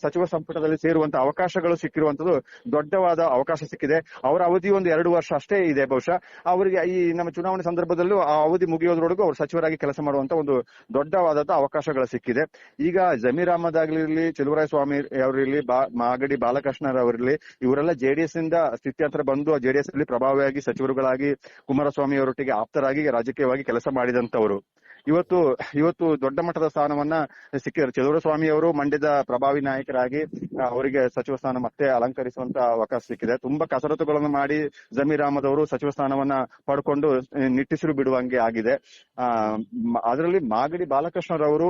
ಸಚಿವ ಸಂಪುಟದಲ್ಲಿ ಸೇರುವಂತ ಅವಕಾಶಗಳು ಸಿಕ್ಕಿರುವಂತದ್ದು ದೊಡ್ಡವಾದ ಅವಕಾಶ ಸಿಕ್ಕಿದೆ. ಅವರ ಅವಧಿ ಒಂದು 2 ವರ್ಷ ಅಷ್ಟೇ ಇದೆ. ಬಹುಶಃ ಅವರಿಗೆ ಈ ನಮ್ಮ ಚುನಾವಣೆ ಸಂದರ್ಭದಲ್ಲೂ ಆ ಅವಧಿ ಮುಗಿಯೋದ್ರೊಳಗೂ ಅವರು ಸಚಿವರಾಗಿ ಕೆಲಸ ಮಾಡುವಂತ ಒಂದು ದೊಡ್ಡವಾದ ಅವಕಾಶಗಳು ಸಿಕ್ಕಿದೆ. ಈಗ ಜಮೀರ್ ಅಹಮದ್ ಆಗಿರಲಿ, ಚಲುವರಾಯಸ್ವಾಮಿ ಅವರಿರ್ಲಿ, ಮಾಗಡಿ ಬಾಲಕೃಷ್ಣರವರಿರ್ಲಿ, ಇವರೆಲ್ಲ ಜೆಡಿಎಸ್ ನಿಂದ ಸ್ಥಿತ್ಯಂತರ ಬಂದು ಜೆಡಿಎಸ್ ಅಲ್ಲಿ ಪ್ರಭಾವಿಯಾಗಿ ಸಚಿವರುಗಳಾಗಿ ಕುಮಾರಸ್ವಾಮಿ ಅವರೊಟ್ಟಿಗೆ ಆಪ್ತರಾಗಿ ರಾಜಕೀಯವಾಗಿ ಕೆಲಸ ಮಾಡಿದಂತವರು ಇವತ್ತು ದೊಡ್ಡ ಮಟ್ಟದ ಸ್ಥಾನವನ್ನ ಸಿಕ್ಕಿದ್ದಾರೆ. ಚಲುವರಾಯಸ್ವಾಮಿ ಅವರು ಮಂಡ್ಯದ ಪ್ರಭಾವಿ ನಾಯಕರಾಗಿ ಅವರಿಗೆ ಸಚಿವ ಸ್ಥಾನ ಮತ್ತೆ ಅಲಂಕರಿಸುವಂತ ಅವಕಾಶ ಸಿಕ್ಕಿದೆ. ತುಂಬಾ ಕಸರತ್ತುಗಳನ್ನು ಮಾಡಿ ಜಮೀರ್ ಅಹಮದ್ ಅವರು ಸಚಿವ ಸ್ಥಾನವನ್ನ ಪಡ್ಕೊಂಡು ನಿಟ್ಟಿಸಿರು ಬಿಡುವಂಗೆ ಆಗಿದೆ. ಅದರಲ್ಲಿ ಮಾಗಡಿ ಬಾಲಕೃಷ್ಣರವರು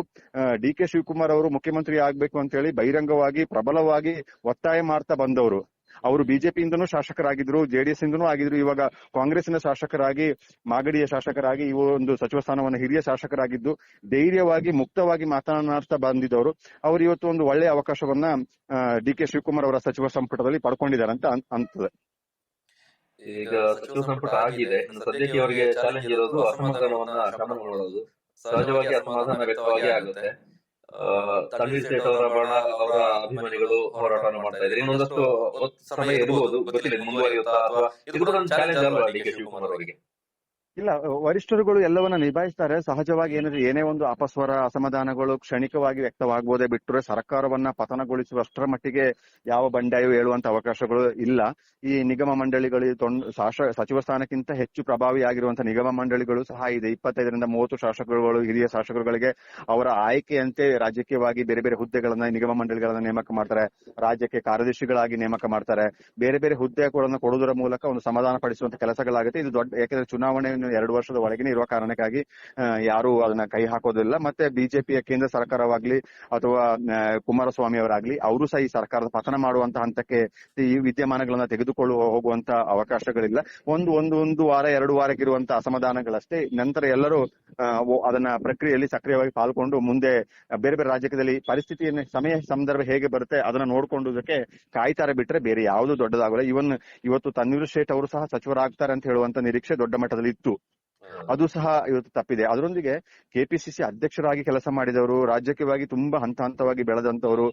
ಡಿ.ಕೆ. ಶಿವಕುಮಾರ್ ಅವರು ಮುಖ್ಯಮಂತ್ರಿ ಆಗ್ಬೇಕು ಅಂತ ಹೇಳಿ ಬಹಿರಂಗವಾಗಿ ಪ್ರಬಲವಾಗಿ ಒತ್ತಾಯ ಮಾಡ್ತಾ ಬಂದವರು. ಅವರು ಬಿಜೆಪಿಯಿಂದನೂ ಶಾಸಕರಾಗಿದ್ರು, ಜೆಡಿಎಸ್ ಇಂದನೂ ಆಗಿದ್ರು. ಇವಾಗ ಕಾಂಗ್ರೆಸ್ನ ಶಾಸಕರಾಗಿ, ಮಾಗಡಿಯ ಶಾಸಕರಾಗಿ, ಇವು ಒಂದು ಸಚಿವ ಸ್ಥಾನವನ್ನು ಹಿರಿಯ ಶಾಸಕರಾಗಿದ್ದು ಧೈರ್ಯವಾಗಿ ಮುಕ್ತವಾಗಿ ಮಾತನಾಡ್ತಾ ಬಂದಿದ್ದವರು. ಅವರು ಇವತ್ತು ಒಂದು ಒಳ್ಳೆಯ ಅವಕಾಶವನ್ನ ಡಿ.ಕೆ. ಶಿವಕುಮಾರ್ ಅವರ ಸಚಿವ ಸಂಪುಟದಲ್ಲಿ ಪಡ್ಕೊಂಡಿದ್ದಾರೆ ಅಂತ ಅನ್ತದೆ. ಈಗ ಸಚಿವ ಸಂಪುಟ ಆಗಿದೆ, ಇನ್ನು ಸದ್ಯಕ್ಕೆ ಅವರಿಗೆ ಚಾಲೆಂಜ್ ಇರೋದು ಅಸಮಾಧಾನವನ್ನ ಶಮನ ಮಾಡೋದು. ಸಹಜವಾಗಿ ಅಸಮಾಧಾನ ವ್ಯಕ್ತವಾಗಿ ಆಗುತ್ತೆ. ತನ್ವೀರ್ ಸೇಠ್ ಅವರ ಬಣ ಅವರ ಅಭಿಮಾನಿಗಳು ಹೋರಾಟವನ್ನು ಮಾಡ್ತಾ ಇದ್ದಾರೆ. ಇನ್ನೊಂದಷ್ಟು ಸಮಯ ಇರಬಹುದು, ಗೊತ್ತಿಲ್ಲ ಮುಂದುವರಿಯುತ್ತಾ ಅಥವಾ ಇದು ಕೂಡ ಒಂದು ಚಾಲೆಂಜ್ ಅಲ್ವಾ ಡಿ ಕೆ ಶಿವಕುಮಾರ್ ಅವರಿಗೆ? ಇಲ್ಲ, ವರಿಷ್ಠರುಗಳು ಎಲ್ಲವನ್ನ ನಿಭಾಯಿಸ್ತಾರೆ. ಸಹಜವಾಗಿ ಏನೇ ಒಂದು ಅಪಸ್ವರ ಅಸಮಾಧಾನಗಳು ಕ್ಷಣಿಕವಾಗಿ ವ್ಯಕ್ತವಾಗಬಹುದೇ ಬಿಟ್ಟರೆ ಸರ್ಕಾರವನ್ನ ಪತನಗೊಳಿಸುವಷ್ಟರ ಮಟ್ಟಿಗೆ ಯಾವ ಬಂಡಾಯೂ ಹೇಳುವಂತ ಅವಕಾಶಗಳು ಇಲ್ಲ. ಈ ನಿಗಮ ಮಂಡಳಿಗಳು ಸಚಿವ ಸ್ಥಾನಕ್ಕಿಂತ ಹೆಚ್ಚು ಪ್ರಭಾವಿಯಾಗಿರುವಂತಹ ನಿಗಮ ಮಂಡಳಿಗಳು ಸಹ ಇದೆ. 25ರಿಂದ 30 ಶಾಸಕರುಗಳು, ಹಿರಿಯ ಶಾಸಕರುಗಳಿಗೆ ಅವರ ಆಯ್ಕೆಯಂತೆ ರಾಜಕೀಯವಾಗಿ ಬೇರೆ ಬೇರೆ ಹುದ್ದೆಗಳನ್ನ ನಿಗಮ ಮಂಡಳಿಗಳನ್ನ ನೇಮಕ ಮಾಡ್ತಾರೆ. ರಾಜ್ಯಕ್ಕೆ ಕಾರ್ಯದರ್ಶಿಗಳಾಗಿ ನೇಮಕ ಮಾಡ್ತಾರೆ. ಬೇರೆ ಬೇರೆ ಹುದ್ದೆಗಳನ್ನು ಕೊಡುವುದರ ಮೂಲಕ ಒಂದು ಸಮಾಧಾನ ಪಡಿಸುವಂತ ಕೆಲಸಗಳಾಗುತ್ತೆ. ಇದು ದೊಡ್ಡ, ಯಾಕಂದ್ರೆ ಚುನಾವಣೆ 2 ವರ್ಷದ ಒಳಗಿನ ಇರುವ ಕಾರಣಕ್ಕಾಗಿ ಯಾರು ಅದನ್ನ ಕೈ ಹಾಕೋದಿಲ್ಲ. ಮತ್ತೆ ಬಿಜೆಪಿಯ ಕೇಂದ್ರ ಸರ್ಕಾರವಾಗ್ಲಿ ಅಥವಾ ಕುಮಾರಸ್ವಾಮಿ ಅವರಾಗ್ಲಿ ಅವರು ಸಹ ಈ ಸರ್ಕಾರದ ಪತನ ಮಾಡುವಂತಹ ಹಂತಕ್ಕೆ ಈ ವಿದ್ಯಮಾನಗಳನ್ನ ತೆಗೆದುಕೊಳ್ಳುವ ಹೋಗುವಂತ ಅವಕಾಶಗಳಿಲ್ಲ. ಒಂದು ವಾರ 2 ವಾರಕ್ಕಿರುವಂತಹ ಅಸಮಾಧಾನಗಳಷ್ಟೇ. ನಂತರ ಎಲ್ಲರೂ ಅದನ್ನ ಪ್ರಕ್ರಿಯೆಯಲ್ಲಿ ಸಕ್ರಿಯವಾಗಿ ಪಾಲ್ಗೊಂಡು ಮುಂದೆ ಬೇರೆ ಬೇರೆ ರಾಜ್ಯದಲ್ಲಿ ಪರಿಸ್ಥಿತಿಯನ್ನು ಸಮಯ ಸಂದರ್ಭ ಹೇಗೆ ಬರುತ್ತೆ ಅದನ್ನ ನೋಡ್ಕೊಂಡುದಕ್ಕೆ ಕಾಯ್ತಾರೆ ಬಿಟ್ರೆ ಬೇರೆ ಯಾವುದು ದೊಡ್ಡದಾಗಲ್ಲ. ಇವತ್ತು ತನ್ವೀರ್ ಸೇಠ್ ಅವರು ಸಹ ಸಚಿವರಾಗ್ತಾರೆ ಅಂತ ಹೇಳುವಂತ ನಿರೀಕ್ಷೆ ದೊಡ್ಡ ಮಟ್ಟದಲ್ಲಿ ಇತ್ತು. ಅದು ಸಹ ಇವತ್ತು ತಪ್ಪಿದೆ. ಅದರೊಂದಿಗೆ ಕೆಪಿಸಿಸಿ ಅಧ್ಯಕ್ಷರಾಗಿ ಕೆಲಸ ಮಾಡಿದವರು, ರಾಜಕೀಯವಾಗಿ ತುಂಬಾ ಹಂತ ಹಂತವಾಗಿ ಬೆಳೆದಂತವರು,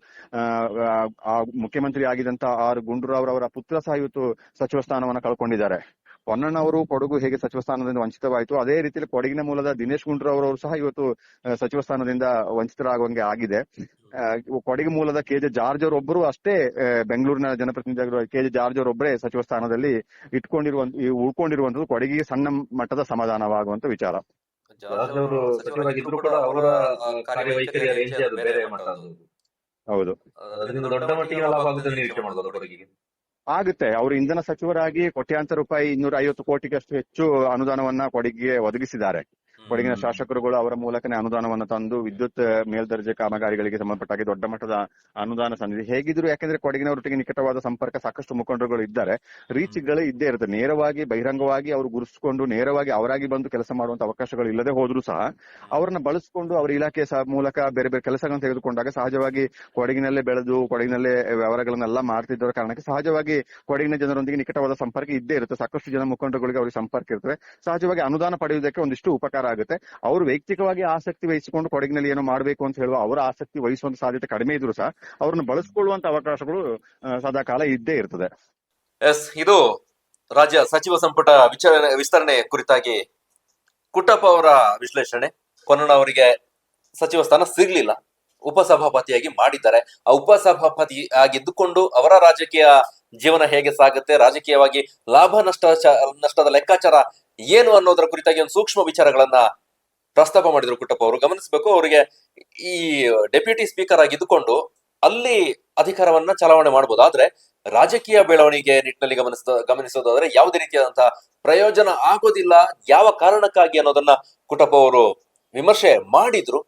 ಮುಖ್ಯಮಂತ್ರಿ ಆಗಿದಂತ ಆರ್ ಗುಂಡೂರಾವ್ ಅವರ ಪುತ್ರ ಸಹ ಇವತ್ತು ಸಚಿವ ಸ್ಥಾನವನ್ನ ಕಳ್ಕೊಂಡಿದ್ದಾರೆ. ಪೊನ್ನಣ್ಣವರು ಕೊಡಗು ಹೇಗೆ ಸಚಿವ ಸ್ಥಾನದಿಂದ ವಂಚಿತವಾಯಿತು, ಅದೇ ರೀತಿಯಲ್ಲಿ ಕೊಡಗಿನ ಮೂಲದ ದಿನೇಶ್ ಗುಂಡೂರಾವ್ ಅವರು ಸಹ ಇವತ್ತು ಸಚಿವ ಸ್ಥಾನದಿಂದ ವಂಚಿತರಾಗುವಂಗೆ ಆಗಿದೆ. ಕೊಡಗು ಮೂಲದ ಕೆಜೆ ಜಾರ್ಜ್ ಅವರೊಬ್ಬರು ಅಷ್ಟೇ, ಬೆಂಗಳೂರಿನ ಜನಪ್ರತಿನಿಧಿಯಾಗಿರುವ ಕೆಜೆ ಜಾರ್ಜ್ ಅವರೊಬ್ಬರೇ ಸಚಿವ ಸ್ಥಾನದಲ್ಲಿ ಉಳ್ಕೊಂಡಿರುವಂತದ್ದು ಕೊಡಗಿಗೆ ಸಣ್ಣ ಮಟ್ಟದ ಸಮಾಧಾನವಾಗುವಂತ ವಿಚಾರ. ಜಾರ್ಜ್ ಅವರು ಸಚಿವರಾಗಿದ್ರು ಕೂಡ ಅವರ ಕಾರ್ಯವೈಖರಿಯ ರೇಂಜ್ ಅದು ಬೇರೆ ಮಟ್ಟದ್ದು. ಹೌದು, ಅದರಿಂದ ದೊಡ್ಡ ಮಟ್ಟಿಗೆ ಲಾಭ ಆಗುತ್ತೆ ನಿರೀಕ್ಷೆ ಮಾಡಬಹುದು ಕೊಡಗಿಗೆ. ಆಗುತ್ತೆ. ಅವರು ಇಂಧನ ಸಚಿವರಾಗಿ ಕೋಟ್ಯಾಂತರ ರೂಪಾಯಿ 250 ಕೋಟಿಗಷ್ಟು ಹೆಚ್ಚು ಅನುದಾನವನ್ನ ಕೊಡಗಿಗೆ ಒದಗಿಸಿದ್ದಾರೆ. ಕೊಡಗಿನ ಶಾಸಕರುಗಳು ಅವರ ಮೂಲಕನೇ ಅನುದಾನವನ್ನು ತಂದು ವಿದ್ಯುತ್ ಮೇಲ್ದರ್ಜೆ ಕಾಮಗಾರಿಗಳಿಗೆ ಸಂಬಂಧಪಟ್ಟಾಗಿ ದೊಡ್ಡ ಮಟ್ಟದ ಅನುದಾನ ತಂದಿದೆ. ಹೇಗಿದ್ರು ಯಾಕಂದ್ರೆ ಕೊಡಗಿನವರೊಟ್ಟಿಗೆ ನಿಕಟವಾದ ಸಂಪರ್ಕ ಸಾಕಷ್ಟು ಮುಖಂಡರುಗಳು ಇದ್ದಾರೆ. ರೀಚ್ಗಳು ಇದ್ದೇ ಇರುತ್ತೆ. ನೇರವಾಗಿ ಬಹಿರಂಗವಾಗಿ ಅವರು ಗುರುತಿಸಿಕೊಂಡು ನೇರವಾಗಿ ಅವರಾಗಿ ಬಂದು ಕೆಲಸ ಮಾಡುವಂತ ಅವಕಾಶಗಳು ಇಲ್ಲದೆ ಹೋದ್ರೂ ಸಹ ಅವರನ್ನ ಬಳಸಿಕೊಂಡು ಅವರ ಇಲಾಖೆ ಮೂಲಕ ಬೇರೆ ಬೇರೆ ಕೆಲಸಗಳನ್ನು ತೆಗೆದುಕೊಂಡಾಗ ಸಹಜವಾಗಿ ಕೊಡಗಿನಲ್ಲೇ ಬೆಳೆದು ಕೊಡಗಿನಲ್ಲೇ ವ್ಯವಹಾರಗಳನ್ನೆಲ್ಲ ಮಾಡ್ತಿದ್ದರ ಕಾರಣಕ್ಕೆ ಸಹಜವಾಗಿ ಕೊಡಗಿನ ಜನರೊಂದಿಗೆ ನಿಕಟವಾದ ಸಂಪರ್ಕ ಇದ್ದೇ ಇರುತ್ತೆ. ಸಾಕಷ್ಟು ಜನ ಮುಖಂಡರುಗಳಿಗೆ ಅವರಿಗೆ ಸಂಪರ್ಕ ಇರ್ತದೆ. ಸಹಜವಾಗಿ ಅನುದಾನ ಪಡೆಯುವುದಕ್ಕೆ ಒಂದಿಷ್ಟು ಉಪಕಾರ ಆಗುತ್ತೆ. ಅವರು ವೈಯಕ್ತಿಕವಾಗಿ ಆಸಕ್ತಿ ವಹಿಸಿಕೊಂಡು ಕೊಡಗಿನಲ್ಲಿ ಏನೋ ಮಾಡಬೇಕು ಅಂತ ಹೇಳುವ ಅವರ ಆಸಕ್ತಿ ವಹಿಸುವಂತ ಸಾಧ್ಯತೆ ಕಡಿಮೆ ಇದ್ರು ಸಹ ಅವ್ರನ್ನ ಬಳಸಿಕೊಳ್ಳುವಂತ ಅವಕಾಶಗಳು ಸದಾ ಕಾಲ ಇದ್ದೇ ಇರ್ತದೆ. ಇದು ರಾಜ್ಯ ಸಚಿವ ಸಂಪುಟ ವಿಸ್ತರಣೆ ಕುರಿತಾಗಿ ಕುಟ್ಟಪ್ಪ ಅವರ ವಿಶ್ಲೇಷಣೆ. ಪೊನ್ನಣ್ಣ ಅವರಿಗೆ ಸಚಿವ ಸ್ಥಾನ ಸಿಗ್ಲಿಲ್ಲ, ಉಪಸಭಾಪತಿಯಾಗಿ ಮಾಡಿದ್ದಾರೆ. ಆ ಉಪಸಭಾಪತಿ ಆಗಿದ್ದುಕೊಂಡು ಅವರ ರಾಜಕೀಯ ಜೀವನ ಹೇಗೆ ಸಾಗುತ್ತೆ, ರಾಜಕೀಯವಾಗಿ ಲಾಭ ನಷ್ಟದ ಲೆಕ್ಕಾಚಾರ ಏನು ಅನ್ನೋದರ ಕುರಿತಾಗಿ ಒಂದು ಸೂಕ್ಷ್ಮ ವಿಚಾರಗಳನ್ನ ಪ್ರಸ್ತಾಪ ಮಾಡಿದ್ರು ಕುಟ್ಟಪ್ಪ ಅವರು. ಗಮನಿಸಬೇಕು, ಅವರಿಗೆ ಈ ಡೆಪ್ಯೂಟಿ ಸ್ಪೀಕರ್ ಆಗಿದ್ದುಕೊಂಡು ಅಲ್ಲಿ ಅಧಿಕಾರವನ್ನ ಚಲಾವಣೆ ಮಾಡಬಹುದು. ಆದ್ರೆ ರಾಜಕೀಯ ಬೆಳವಣಿಗೆ ನಿಟ್ಟಿನಲ್ಲಿ ಗಮನಿಸೋದಾದ್ರೆ ಯಾವುದೇ ರೀತಿಯಾದಂತಹ ಪ್ರಯೋಜನ ಆಗೋದಿಲ್ಲ, ಯಾವ ಕಾರಣಕ್ಕಾಗಿ ಅನ್ನೋದನ್ನ ಕುಟ್ಟಪ್ಪ ಅವರು ವಿಮರ್ಶೆ ಮಾಡಿದ್ರು.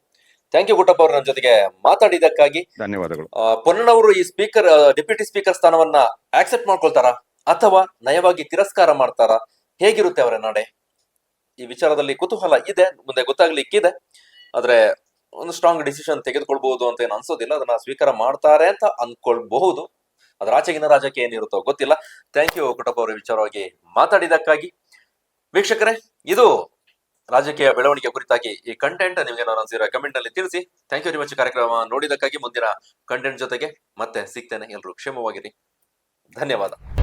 ಥ್ಯಾಂಕ್ ಯು ಕುಟ್ಟಪ್ಪ ಅವರು ನನ್ನ ಜೊತೆಗೆ ಮಾತಾಡಿದಕ್ಕಾಗಿ. ಧನ್ಯವಾದಗಳು. ಪೊನ್ನಣ್ಣವರು ಈ ಡೆಪ್ಯೂಟಿ ಸ್ಪೀಕರ್ ಸ್ಥಾನವನ್ನ ಆಕ್ಸೆಪ್ಟ್ ಮಾಡ್ಕೊಳ್ತಾರಾ ಅಥವಾ ನಯವಾಗಿ ತಿರಸ್ಕಾರ ಮಾಡ್ತಾರಾ, ಹೇಗಿರುತ್ತೆ ಅವರ ನಡೆ? ಈ ವಿಚಾರದಲ್ಲಿ ಕುತೂಹಲ ಇದೆ, ಮುಂದೆ ಗೊತ್ತಾಗ್ಲಿಕ್ಕಿದೆ. ಆದ್ರೆ ಒಂದು ಸ್ಟ್ರಾಂಗ್ ಡಿಸಿಷನ್ ತೆಗೆದುಕೊಳ್ಬಹುದು ಅಂತ ಏನು ಅನ್ಸೋದಿಲ್ಲ. ಅದನ್ನ ಸ್ವೀಕಾರ ಮಾಡ್ತಾರೆ ಅಂತ ಅನ್ಕೊಳ್ಬಹುದು. ಅದ್ರ ಆಚೆಗಿನ ರಾಜಕೀಯ ಏನಿರುತ್ತೋ ಗೊತ್ತಿಲ್ಲ. ಥ್ಯಾಂಕ್ ಯು ಕುಟ್ಟಪ್ಪ ಅವರ ವಿಚಾರವಾಗಿ ಮಾತಾಡಿದಕ್ಕಾಗಿ. ವೀಕ್ಷಕರೇ, ಇದು ರಾಜಕೀಯ ಬೆಳವಣಿಗೆ ಕುರಿತಾಗಿ ಈ ಕಂಟೆಂಟ್ ನಿಮಗೆ ನಾನು ಅನ್ಸಿರೋ ಕಮೆಂಟ್ ನಲ್ಲಿ ತಿಳಿಸಿ. ಥ್ಯಾಂಕ್ ಯು ವೆರಿ ಮಚ್ ಕಾರ್ಯಕ್ರಮ ನೋಡಿದಕ್ಕಾಗಿ. ಮುಂದಿನ ಕಂಟೆಂಟ್ ಜೊತೆಗೆ ಮತ್ತೆ ಸಿಗ್ತೇನೆ. ಎಲ್ಲರೂ ಕ್ಷೇಮವಾಗಿರಿ. ಧನ್ಯವಾದ.